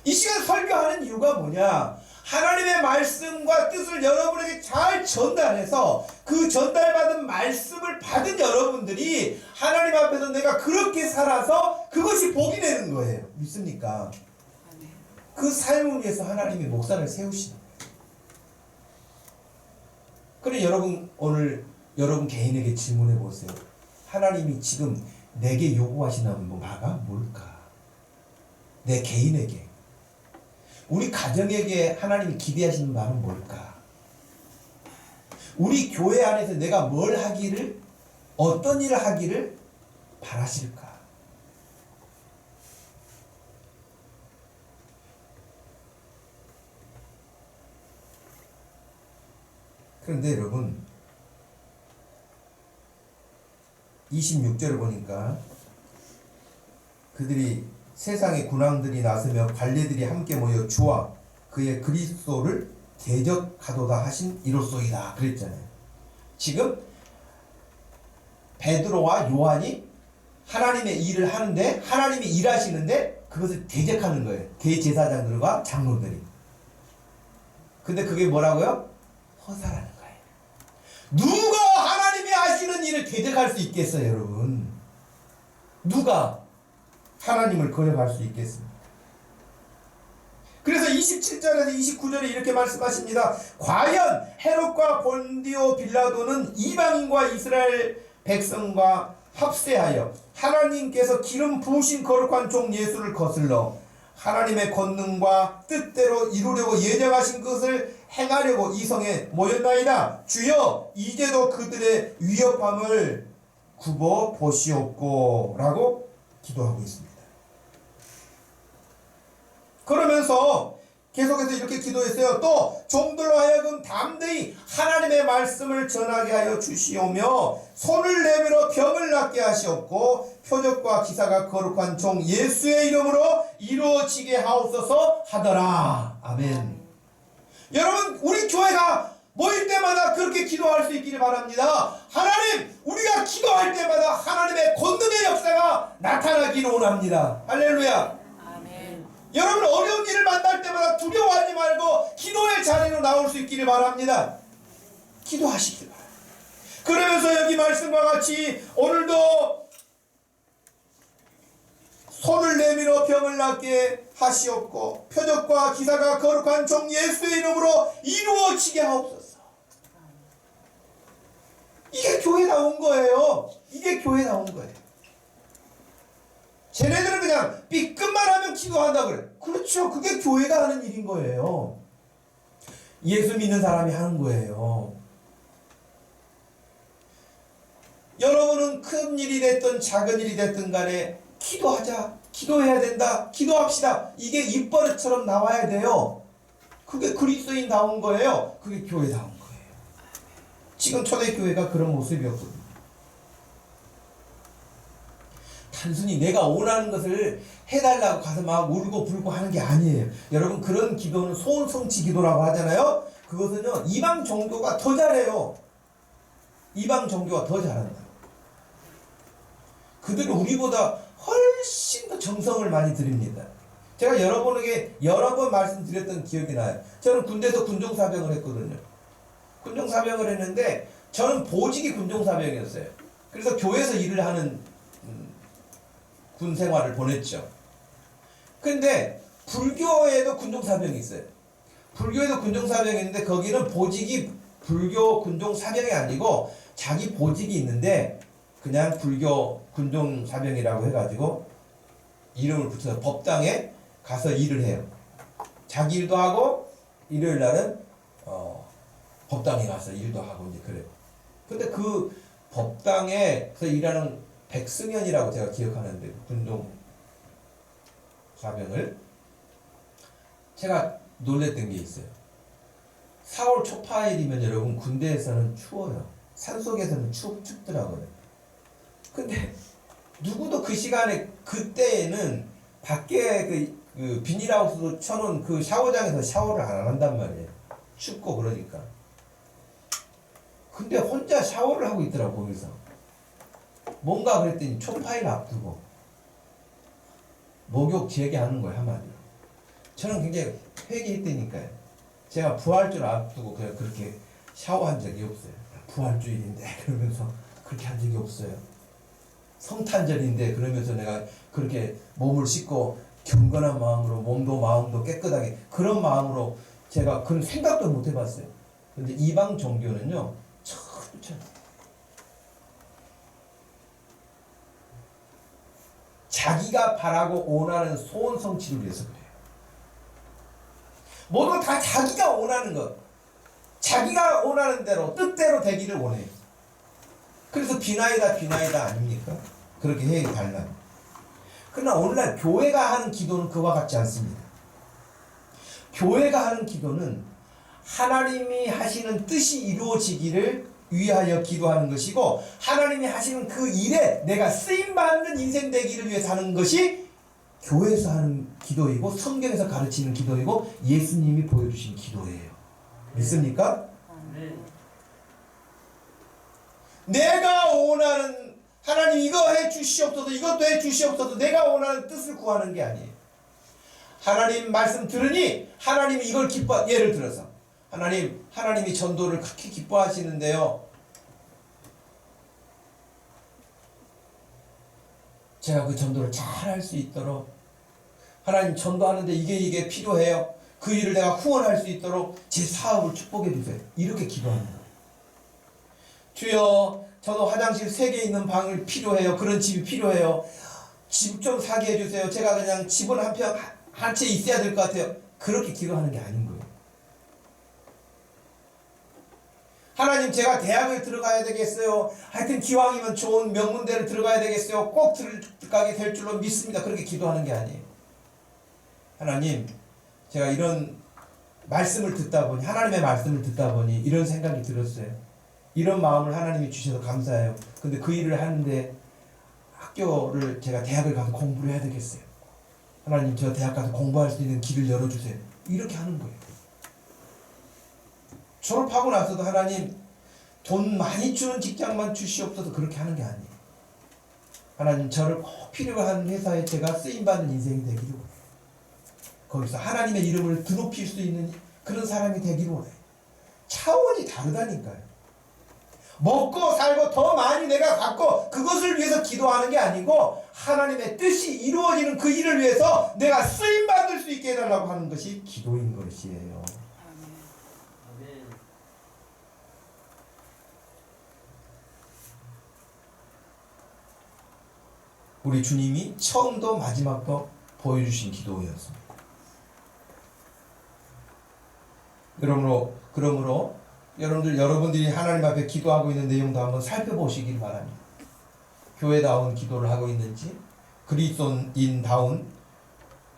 이 시간 설교하는 이유가 뭐냐? 하나님의 말씀과 뜻을 여러분에게 잘 전달해서 그 전달받은 말씀을 받은 여러분들이 하나님 앞에서 내가 그렇게 살아서 그것이 복이 되는 거예요. 믿습니까? 그 삶을 위해서 하나님이 목사를 세우시는 거예요. 그래 여러분, 오늘 여러분 개인에게 질문해 보세요. 하나님이 지금 내게 요구하시는 바가 뭘까? 내 개인에게, 우리 가정에게 하나님이 기대하시는 바는 뭘까? 우리 교회 안에서 내가 뭘 하기를, 어떤 일을 하기를 바라실까? 그런데 여러분 26절을 보니까 그들이 세상의 군왕들이 나서며 관례들이 함께 모여 주와 그의 그리스도를 대적하도다 하신 이로소이다 그랬잖아요. 지금 베드로와 요한이 하나님의 일을 하는데, 하나님이 일하시는데 그것을 대적하는 거예요. 대제사장들과 장로들이. 근데 그게 뭐라고요? 허사라는 거예요. 누가 하나님이 하시는 일을 대적할 수 있겠어요, 여러분? 누가 하나님을 거역할 수 있겠습니까? 그래서 27절에서 29절에 이렇게 말씀하십니다. 과연 헤롯과 본디오 빌라도는 이방인과 이스라엘 백성과 합세하여 하나님께서 기름 부으신 거룩한 종 예수를 거슬러 하나님의 권능과 뜻대로 이루려고 예정하신 것을 행하려고 이 성에 모였나이다. 주여 이제도 그들의 위협함을 굽어 보시옵고 라고 기도하고 있습니다. 그러면서 계속해서 이렇게 기도했어요. 또 종들로 하여금 담대히 하나님의 말씀을 전하게 하여 주시오며 손을 내밀어 병을 낫게 하시옵고 표적과 기사가 거룩한 종 예수의 이름으로 이루어지게 하옵소서 하더라. 아멘. 여러분, 우리 교회가 모일 때마다 그렇게 기도할 수 있기를 바랍니다. 하나님, 우리가 기도할 때마다 하나님의 권능의 역사가 나타나기를 원합니다. 할렐루야. 여러분, 어려운 일을 만날 때마다 두려워하지 말고 기도의 자리로 나올 수 있기를 바랍니다. 기도하시길 바랍니다. 그러면서 여기 말씀과 같이 오늘도 손을 내밀어 병을 낫게 하시옵고 표적과 기사가 거룩한 종 예수의 이름으로 이루어지게 하옵소서. 이게 교회 나온 거예요. 이게 교회 나온 거예요. 쟤네들은 그냥 삐끗만 하면 기도한다 그래. 그렇죠. 그게 교회가 하는 일인 거예요. 예수 믿는 사람이 하는 거예요. 여러분은 큰 일이 됐든 작은 일이 됐든 간에 기도하자, 기도해야 된다, 기도합시다. 이게 입버릇처럼 나와야 돼요. 그게 그리스도인다운 거예요. 그게 교회다운 거예요. 지금 초대교회가 그런 모습이었거든요. 단순히 내가 원하는 것을 해달라고 가서 막 울고 불고 하는 게 아니에요. 여러분, 그런 기도는 소원성취 기도라고 하잖아요. 그것은요, 이방 종교가 더 잘해요. 이방 종교가 더 잘한다. 그들은 우리보다 훨씬 더 정성을 많이 드립니다. 제가 여러분에게 여러 번 말씀드렸던 기억이 나요. 저는 군대에서 군종사병을 했거든요. 군종사병을 했는데 저는 보직이 군종사병이었어요. 그래서 교회에서 일을 하는 군 생활을 보냈죠. 근데 불교에도 군종사병이 있어요. 불교에도 군종사병이 있는데 거기는 보직이 불교 군종사병이 아니고 자기 보직이 있는데 그냥 불교 군종사병이라고 해가지고 이름을 붙여서 법당에 가서 일을 해요. 자기 일도 하고 일요일 날은 법당에 가서 일도 하고 이제 그래요. 근데 그 법당에서 일하는 백승현이라고 제가 기억하는데 군종 사병을 제가 놀랬던 게 있어요. 4월 초파일이면 여러분 군대에서는 추워요. 산속에서는 춥더라고요. 근데 누구도 그 시간에 그때에는 밖에 그 비닐하우스도 쳐놓은 그 샤워장에서 샤워를 안 한단 말이에요. 춥고 그러니까. 근데 혼자 샤워를 하고 있더라고 거기서. 뭔가 그랬더니 초파일 앞두고 목욕 재개하는 거예요, 한마디로. 저는 굉장히 회개했다니까요. 제가 부활절 앞두고 그냥 그렇게 샤워한 적이 없어요. 부활주일인데 그러면서 그렇게 한 적이 없어요. 성탄절인데 그러면서 내가 그렇게 몸을 씻고 경건한 마음으로 몸도 마음도 깨끗하게 그런 마음으로 제가 그런 생각도 못 해봤어요. 근데 이방 종교는요, 참 자기가 바라고 원하는 소원 성취를 위해서 그래요. 모두 다 자기가 원하는 것, 자기가 원하는 대로 뜻대로 되기를 원해요. 그래서 비나이다 아닙니까? 그렇게 해야 달라. 그러나 오늘날 교회가 하는 기도는 그와 같지 않습니다. 교회가 하는 기도는 하나님이 하시는 뜻이 이루어지기를 위하여 기도하는 것이고, 하나님이 하시는 그 일에 내가 쓰임받는 인생 되기를 위해서 하는 것이 교회에서 하는 기도이고, 성경에서 가르치는 기도이고, 예수님이 보여주신 기도예요. 믿습니까? 네. 내가 원하는, 하나님 이거 해 주시옵소서, 이것도 해 주시옵소서, 내가 원하는 뜻을 구하는 게 아니에요. 하나님 말씀 들으니 하나님이 이걸 예를 들어서 하나님이 전도를 그렇게 기뻐하시는데요, 제가 그 전도를 잘 할 수 있도록, 하나님 전도하는데 이게 필요해요, 그 일을 내가 후원할 수 있도록 제 사업을 축복해 주세요. 이렇게 기도하는 거예요. 주여, 저도 화장실 3개 있는 방을 필요해요. 그런 집이 필요해요. 집 좀 사게 해주세요. 제가 그냥 집은 한 채 있어야 될 것 같아요. 그렇게 기도하는 게 아닌 거예요. 하나님, 제가 대학을 들어가야 되겠어요. 하여튼 기왕이면 좋은 명문대를 들어가야 되겠어요. 꼭 들어가게 될 줄로 믿습니다. 그렇게 기도하는 게 아니에요. 하나님, 제가 이런 말씀을 듣다 보니, 하나님의 말씀을 듣다 보니 이런 생각이 들었어요. 이런 마음을 하나님이 주셔서 감사해요. 근데 그 일을 하는데 학교를, 제가 대학을 가서 공부를 해야 되겠어요. 하나님, 저 대학 가서 공부할 수 있는 길을 열어주세요. 이렇게 하는 거예요. 졸업하고 나서도 하나님, 돈 많이 주는 직장만 주시옵소서, 그렇게 하는 게 아니에요. 하나님, 저를 꼭 필요한 회사에 제가 쓰임받는 인생이 되기를 원해요. 거기서 하나님의 이름을 드높일 수 있는 그런 사람이 되기를 원해요. 차원이 다르다니까요. 먹고 살고 더 많이 내가 갖고 그것을 위해서 기도하는 게 아니고, 하나님의 뜻이 이루어지는 그 일을 위해서 내가 쓰임받을 수 있게 해달라고 하는 것이 기도인 것이에요. 아멘. 우리 주님이 처음도 마지막도 보여주신 기도였습니다. 그러므로 여러분들이 하나님 앞에 기도하고 있는 내용도 한번 살펴보시길 바랍니다. 교회다운 기도를 하고 있는지, 그리스도인다운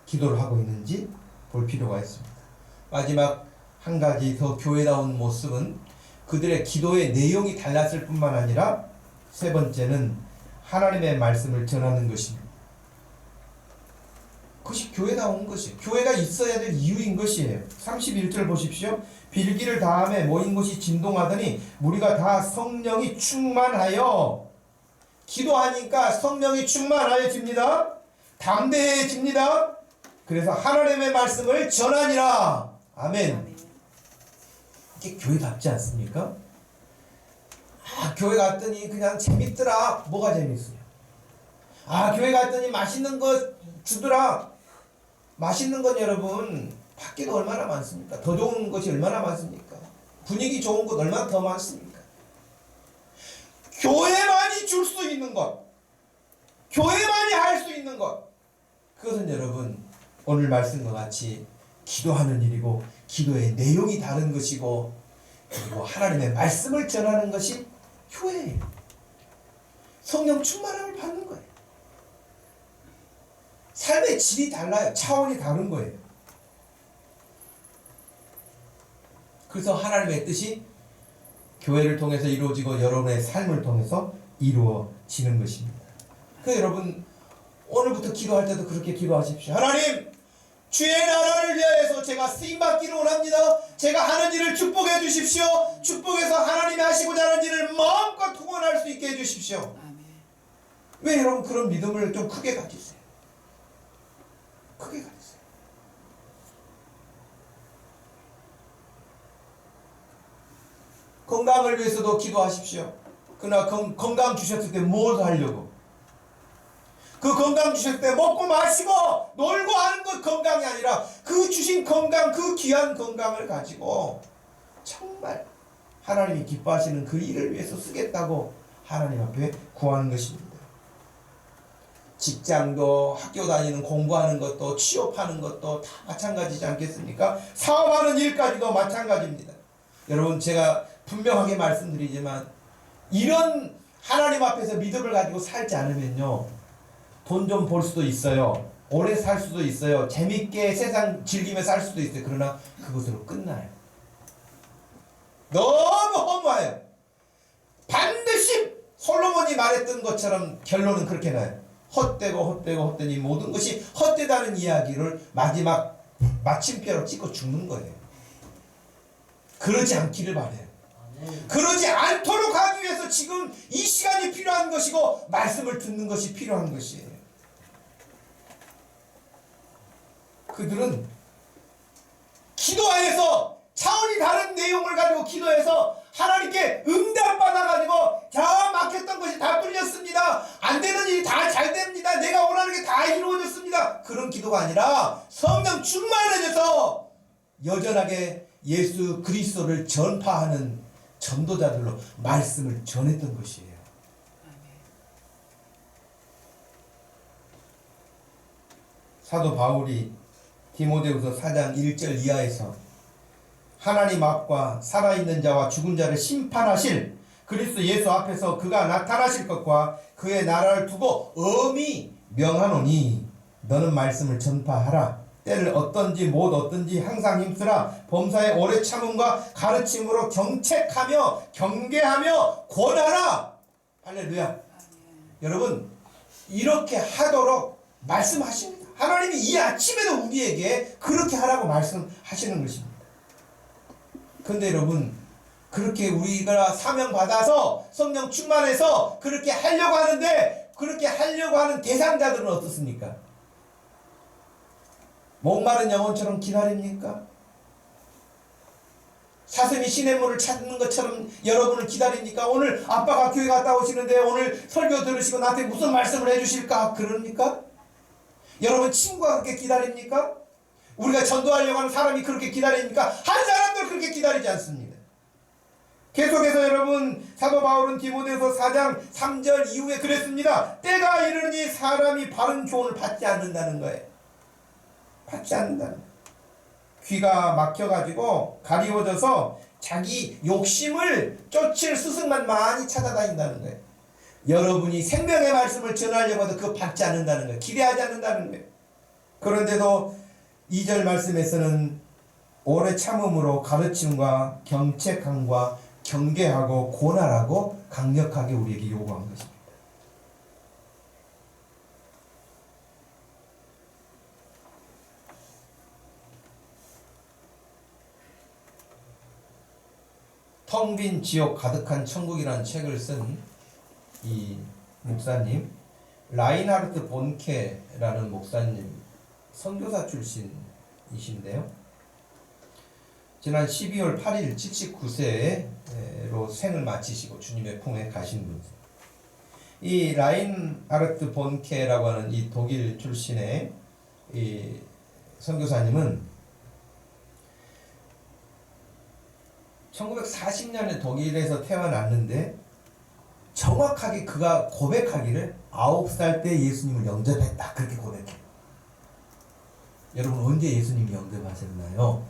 기도를 하고 있는지 볼 필요가 있습니다. 마지막 한 가지 더 교회다운 모습은 그들의 기도의 내용이 달랐을 뿐만 아니라, 세 번째는 하나님의 말씀을 전하는 것입니다. 그것이 교회다운 것이에요. 교회가 있어야 될 이유인 것이에요. 31절 보십시오. 빌기를 다함에 모인 곳이 진동하더니 무리가 다 성령이 충만하여, 기도하니까 성령이 충만하여집니다. 담대해집니다. 그래서 하나님의 말씀을 전하니라. 아멘. 이게 교회답지 않습니까? 교회 갔더니 그냥 재밌더라. 뭐가 재밌어요? 교회 갔더니 맛있는 거 주더라. 맛있는 건 여러분 밖에도 얼마나 많습니까? 더 좋은 것이 얼마나 많습니까? 분위기 좋은 것 얼마나 더 많습니까? 교회만이 줄 수 있는 것, 교회만이 할 수 있는 것, 그것은 여러분 오늘 말씀과 같이 기도하는 일이고, 기도의 내용이 다른 것이고, 그리고 하나님의 말씀을 전하는 것이 교회예요. 성령 충만함을 받는 거예요. 삶의 질이 달라요. 차원이 다른 거예요. 그래서 하나님의 뜻이 교회를 통해서 이루어지고 여러분의 삶을 통해서 이루어지는 것입니다. 그래서 여러분 오늘부터 기도할 때도 그렇게 기도하십시오. 하나님, 주의 나라를 위하여서 제가 쓰임받기를 원합니다. 제가 하는 일을 축복해 주십시오. 축복해서 하나님이 하시고자 하는 일을 마음껏 통원할 수 있게 해주십시오. 아멘. 왜 여러분 그런 믿음을 좀 크게 가지세요? 크게 가지세요. 건강을 위해서도 기도하십시오. 그러나 건강 주셨을 때 뭘 하려고? 그 건강 주셨을 때 먹고 마시고 놀고 하는 것 건강이 아니라, 그 주신 건강, 그 귀한 건강을 가지고 정말 하나님이 기뻐하시는 그 일을 위해서 쓰겠다고 하나님 앞에 구하는 것입니다. 직장도 학교 다니는 공부하는 것도 취업하는 것도 다 마찬가지지 않겠습니까? 사업하는 일까지도 마찬가지입니다. 여러분 제가 분명하게 말씀드리지만 이런 하나님 앞에서 믿음을 가지고 살지 않으면요 돈 좀 벌 수도 있어요. 오래 살 수도 있어요. 재밌게 세상 즐기며 살 수도 있어요. 그러나 그것으로 끝나요. 너무 허무해요. 반드시 솔로몬이 말했던 것처럼 결론은 그렇게 나요. 헛되니 모든 것이 헛되다는 이야기를 마지막 마침표로 찍고 죽는 거예요. 그러지 않기를 바라요. 아멘. 그러지 않도록 하기 위해서 지금 이 시간이 필요한 것이고 말씀을 듣는 것이 필요한 것이에요. 그들은 기도 안에서 차원이 다른 내용을 가지고 기도해서 하나님께 응답받아가지고 자 막혔던 것이 다 뚫렸습니다. 안 되는 일이 다 잘 됩니다. 내가 원하는 게 다 이루어졌습니다. 그런 기도가 아니라 성령 충만해져서 여전하게 예수 그리스도를 전파하는 전도자들로 말씀을 전했던 것이에요. 사도 바울이 디모데후서 4장 1절 이하에서 하나님 앞과 살아있는 자와 죽은 자를 심판하실 그리스도 예수 앞에서 그가 나타나실 것과 그의 나라를 두고 엄히 명하노니 너는 말씀을 전파하라. 때를 어떤지 못 어떤지 항상 힘쓰라. 범사의 오래 참음과 가르침으로 경책하며 경계하며 권하라. 할렐루야. 여러분 이렇게 하도록 말씀하십니다. 하나님이 이 아침에도 우리에게 그렇게 하라고 말씀하시는 것입니다. 근데 여러분 그렇게 우리가 사명 받아서 성령 충만해서 그렇게 하려고 하는데 그렇게 하려고 하는 대상자들은 어떻습니까? 목마른 영혼처럼 기다립니까? 사슴이 시냇물을 찾는 것처럼 여러분을 기다립니까? 오늘 아빠가 교회 갔다 오시는데 오늘 설교 들으시고 나한테 무슨 말씀을 해주실까? 그럽니까? 여러분 친구가 그렇게 기다립니까? 우리가 전도하려고 하는 사람이 그렇게 기다립니까? 한 사람도 그렇게 기다리지 않습니다. 계속해서 여러분 사도 바울은 디모데후서 4장 3절 이후에 그랬습니다. 때가 이르니 사람이 바른 교훈을 받지 않는다는 거예요. 받지 않는다는 거예요. 귀가 막혀가지고 가리워져서 자기 욕심을 쫓을 스승만 많이 찾아다닌다는 거예요. 여러분이 생명의 말씀을 전하려고 해도 그거 받지 않는다는 거예요. 기대하지 않는다는 거예요. 그런데도 2절 말씀에서는 오래 참음으로 가르침과 경책함과 경계하고 권하라고 강력하게 우리에게 요구한 것입니다. 텅 빈 지옥 가득한 천국이라는 책을 쓴 이 목사님 라인하르트 본케라는 목사님 선교사 출신이신데요. 지난 12월 8일 79세로 생을 마치시고 주님의 품에 가신 분. 이 라인하르트 본케라고 하는 이 독일 출신의 이 선교사님은 1940년에 독일에서 태어났는데 정확하게 그가 고백하기를 9살 때 예수님을 영접했다. 그렇게 고백해요. 여러분 언제 예수님 영접하셨나요?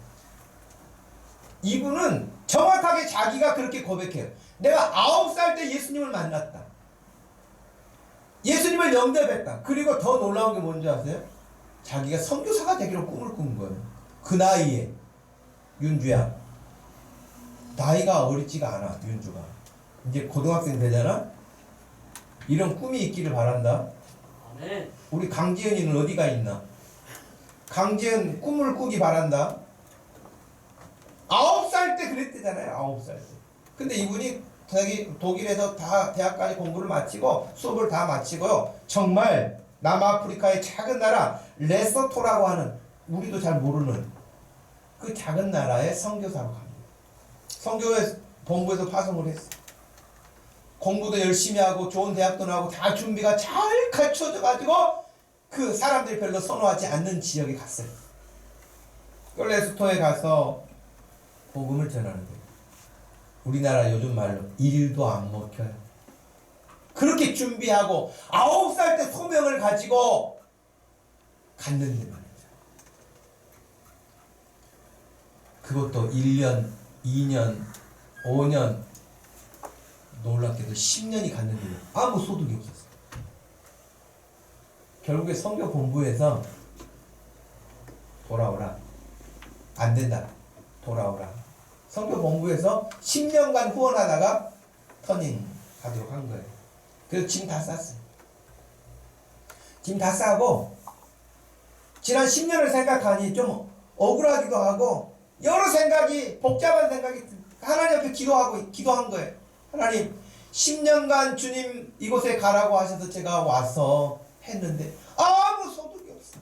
이분은 정확하게 자기가 그렇게 고백해요. 내가 9살 때 예수님을 만났다. 예수님을 영접했다. 그리고 더 놀라운 게 뭔지 아세요? 자기가 선교사가 되기로 꿈을 꾼 거예요. 그 나이에. 윤주야 나이가 어리지가 않아. 윤주가 이제 고등학생 되잖아. 이런 꿈이 있기를 바란다. 아멘. 우리 강지연이는 어디가 있나? 강지연 꿈을 꾸기 바란다. 9살 때 그랬대잖아요. 9살 때. 근데 이분이 독일에서 다 대학까지 공부를 마치고 수업을 다 마치고요. 정말 남아프리카의 작은 나라 레소토라고 하는 우리도 잘 모르는 그 작은 나라의 선교사로 갑니다. 선교회 본부에서 파송을 했어. 공부도 열심히 하고 좋은 대학도 나오고 다 준비가 잘 갖춰져 가지고 그 사람들이 별로 선호하지 않는 지역에 갔어요. 그 레소토에 가서 복음을 전하는 거예요. 우리나라 요즘 말로 일도 안 먹혀요. 그렇게 준비하고 9살 때 소명을 가지고 갔는데 말이죠. 그것도 1년, 2년, 5년, 놀랍게도 10년이 갔는데 아무 소득이 없었어요. 결국에 선교 본부에서 돌아오라. 안 된다. 돌아오라. 선교 본부에서 10년간 후원하다가 터닝 가도록 한 거예요. 그래서 짐 다 쌌어요. 짐 다 싸고 지난 10년을 생각하니 좀 억울하기도 하고 여러 생각이 복잡한 생각이 하나님 앞에 기도한 거예요. 하나님 10년간 주님 이곳에 가라고 하셔서 제가 와서 했는데 아무 소득이 없어.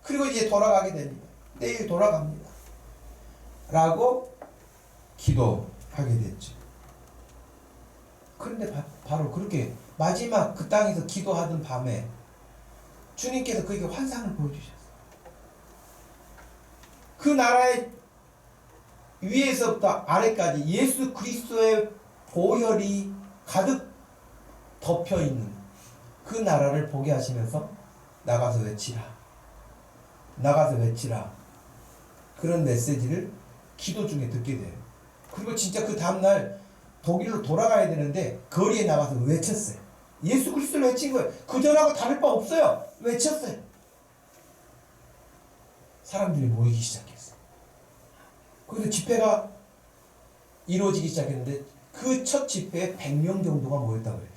그리고 이제 돌아가게 됩니다. 내일 돌아갑니다. 라고 기도하게 됐죠. 그런데 바로 그렇게 마지막 그 땅에서 기도하던 밤에 주님께서 그에게 환상을 보여주셨어요. 그 나라의 위에서부터 아래까지 예수 그리스도의 보혈이 가득 덮여있는 그 나라를 보게 하시면서 나가서 외치라. 나가서 외치라. 그런 메시지를 기도 중에 듣게 돼요. 그리고 진짜 그 다음날 독일로 돌아가야 되는데 거리에 나가서 외쳤어요. 예수 그리스도를 외친 거예요. 그전하고 다를 바 없어요. 외쳤어요. 사람들이 모이기 시작했어요. 그래서 집회가 이루어지기 시작했는데 그 첫 집회에 100명 정도가 모였다고 해요.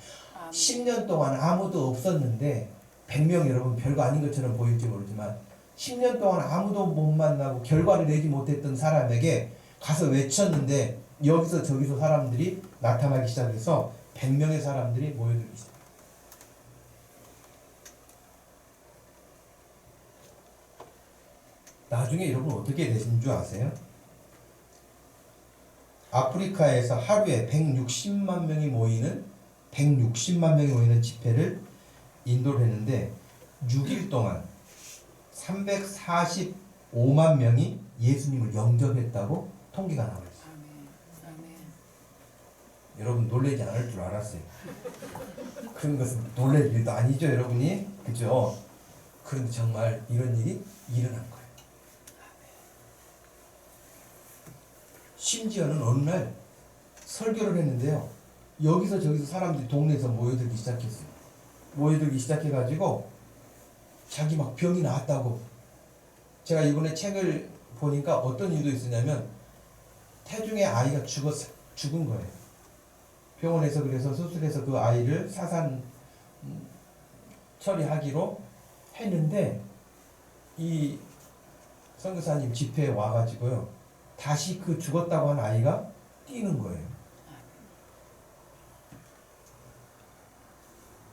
10년 동안 아무도 없었는데 100명 여러분 별거 아닌 것처럼 보일지 모르지만 10년 동안 아무도 못 만나고 결과를 내지 못했던 사람에게 가서 외쳤는데 여기서 저기서 사람들이 나타나기 시작해서 100명의 사람들이 모여들기 시작해요. 나중에 여러분 어떻게 되신 줄 아세요? 아프리카에서 하루에 160만 명이 모이는 집회를 인도를 했는데 6일 동안 345만 명이 예수님을 영접했다고 통계가 나와 있어요. 여러분 놀라지 않을 줄 알았어요. 그런 것은 놀랄 일도 아니죠, 여러분이. 그죠? 그런데 정말 이런 일이 일어난 거예요. 심지어는 어느 날 설교를 했는데요. 여기서 저기서 사람들이 동네에서 모여들기 시작했어요. 모여들기 시작해가지고 자기 막 병이 나았다고. 제가 이번에 책을 보니까 어떤 일도 있었냐면 태중의 아이가 죽은 거예요. 병원에서 그래서 수술해서 그 아이를 사산 처리하기로 했는데 이 선교사님 집회에 와가지고요. 다시 그 죽었다고 한 아이가 뛰는 거예요.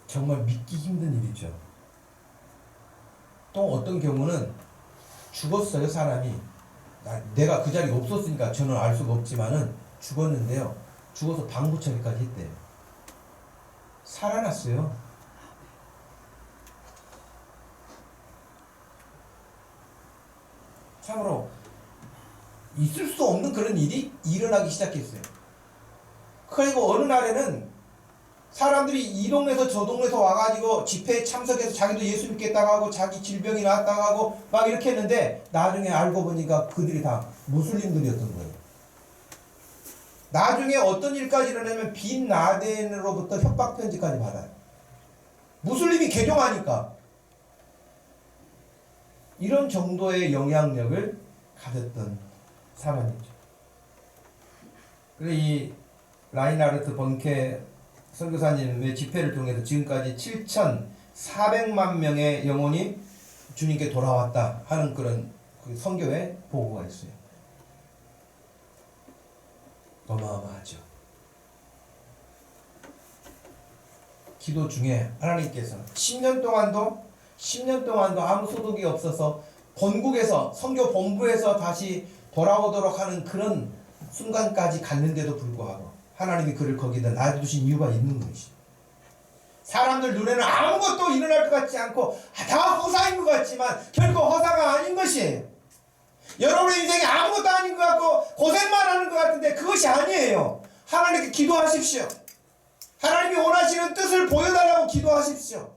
정말 믿기 힘든 일이죠. 또 어떤 경우는 죽었어요, 사람이. 내가 그 자리에 없었으니까 저는 알 수가 없지만은 죽었는데요. 죽어서 방부 처리까지 했대요. 살아났어요. 참으로 있을 수 없는 그런 일이 일어나기 시작했어요. 그리고 어느 날에는 사람들이 이 동네에서 저 동네에서 와가지고 집회에 참석해서 자기도 예수 믿겠다고 하고 자기 질병이 나았다고 하고 막 이렇게 했는데 나중에 알고 보니까 그들이 다 무슬림들이었던 거예요. 나중에 어떤 일까지 일어나면 빈 라덴으로부터 협박 편지까지 받아요. 무슬림이 개종하니까. 이런 정도의 영향력을 가졌던 사람이죠. 그리고 이 라인하르트 번케 선교사님의 집회를 통해서 지금까지 7,400만 명의 영혼이 주님께 돌아왔다 하는 그런 선교의 보고가 있어요. 어마어마하죠. 기도 중에 하나님께서 10년 동안도 아무 소득이 없어서 본국에서 선교 본부에서 다시 돌아오도록 하는 그런 순간까지 갔는데도 불구하고 하나님이 그를 거기다 놔두신 이유가 있는 것이죠. 사람들 눈에는 아무것도 일어날 것 같지 않고 다 허사인 것 같지만 결코 허사가 아닌 것이에요. 여러분의 인생이 아무것도 아닌 것 같고 고생만 하는 것 같은데 그것이 아니에요. 하나님께 기도하십시오. 하나님이 원하시는 뜻을 보여달라고 기도하십시오.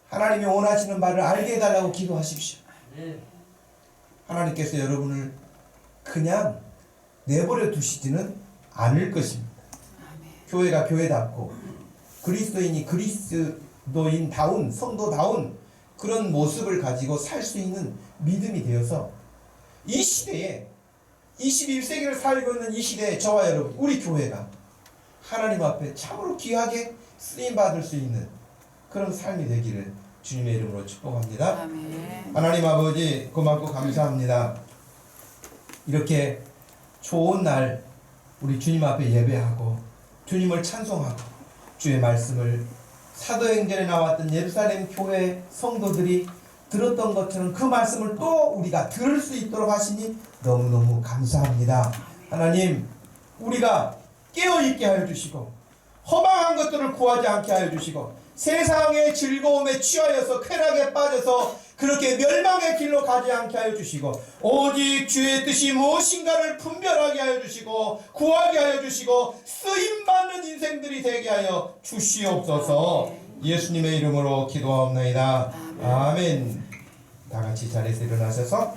하나님이 원하시는 바를 알게 해달라고 기도하십시오. 네. 하나님께서 여러분을 그냥 내버려 두시지는 않을 것입니다. 교회가 교회답고 그리스도인이 그리스도인다운 성도다운 그런 모습을 가지고 살 수 있는 믿음이 되어서 이 시대에 21세기를 살고 있는 이 시대에 저와 여러분 우리 교회가 하나님 앞에 참으로 귀하게 쓰임받을 수 있는 그런 삶이 되기를 주님의 이름으로 축복합니다. 아멘. 하나님 아버지 고맙고 감사합니다. 이렇게 좋은 날 우리 주님 앞에 예배하고 주님을 찬송하고 주의 말씀을 사도행전에 나왔던 예루살렘 교회 성도들이 들었던 것처럼 그 말씀을 또 우리가 들을 수 있도록 하시니 너무너무 감사합니다. 하나님 우리가 깨어있게 하여 주시고 허망한 것들을 구하지 않게 하여 주시고 세상의 즐거움에 취하여서 쾌락에 빠져서 그렇게 멸망의 길로 가지 않게 하여 주시고 오직 주의 뜻이 무엇인가를 분별하게 하여 주시고 구하게 하여 주시고 쓰임받는 인생들이 되게 하여 주시옵소서. 예수님의 이름으로 기도하옵나이다. 아멘. 다 같이 자리에서 일어나셔서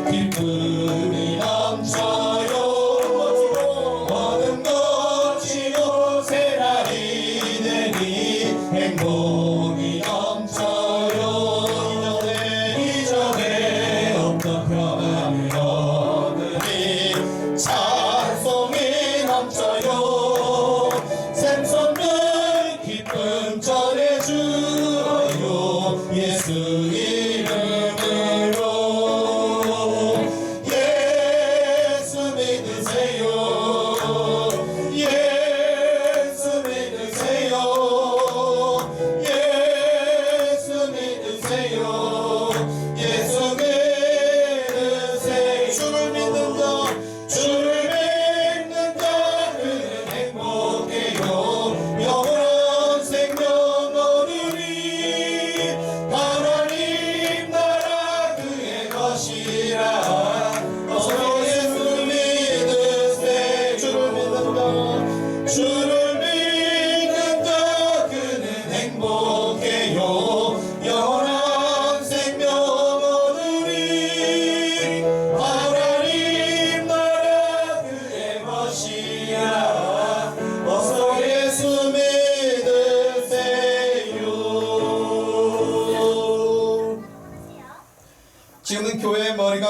기쁨이 넘쳐요. 모든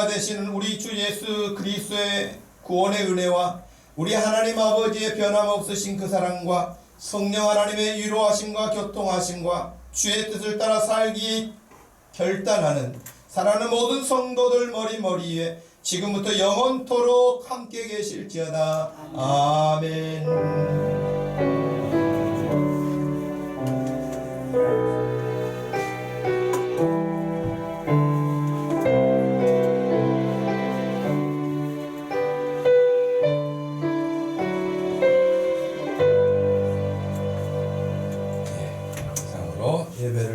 주체가 되시는 우리 주 예수 그리스도의 구원의 은혜와 우리 하나님 아버지의 변함없으신 그 사랑과 성령 하나님의 위로하심과 교통하심과 주의 뜻을 따라 살기 결단하는 사랑하는 모든 성도들 머리 위에 지금부터 영원토록 함께 계실지어다. 아멘. 예배를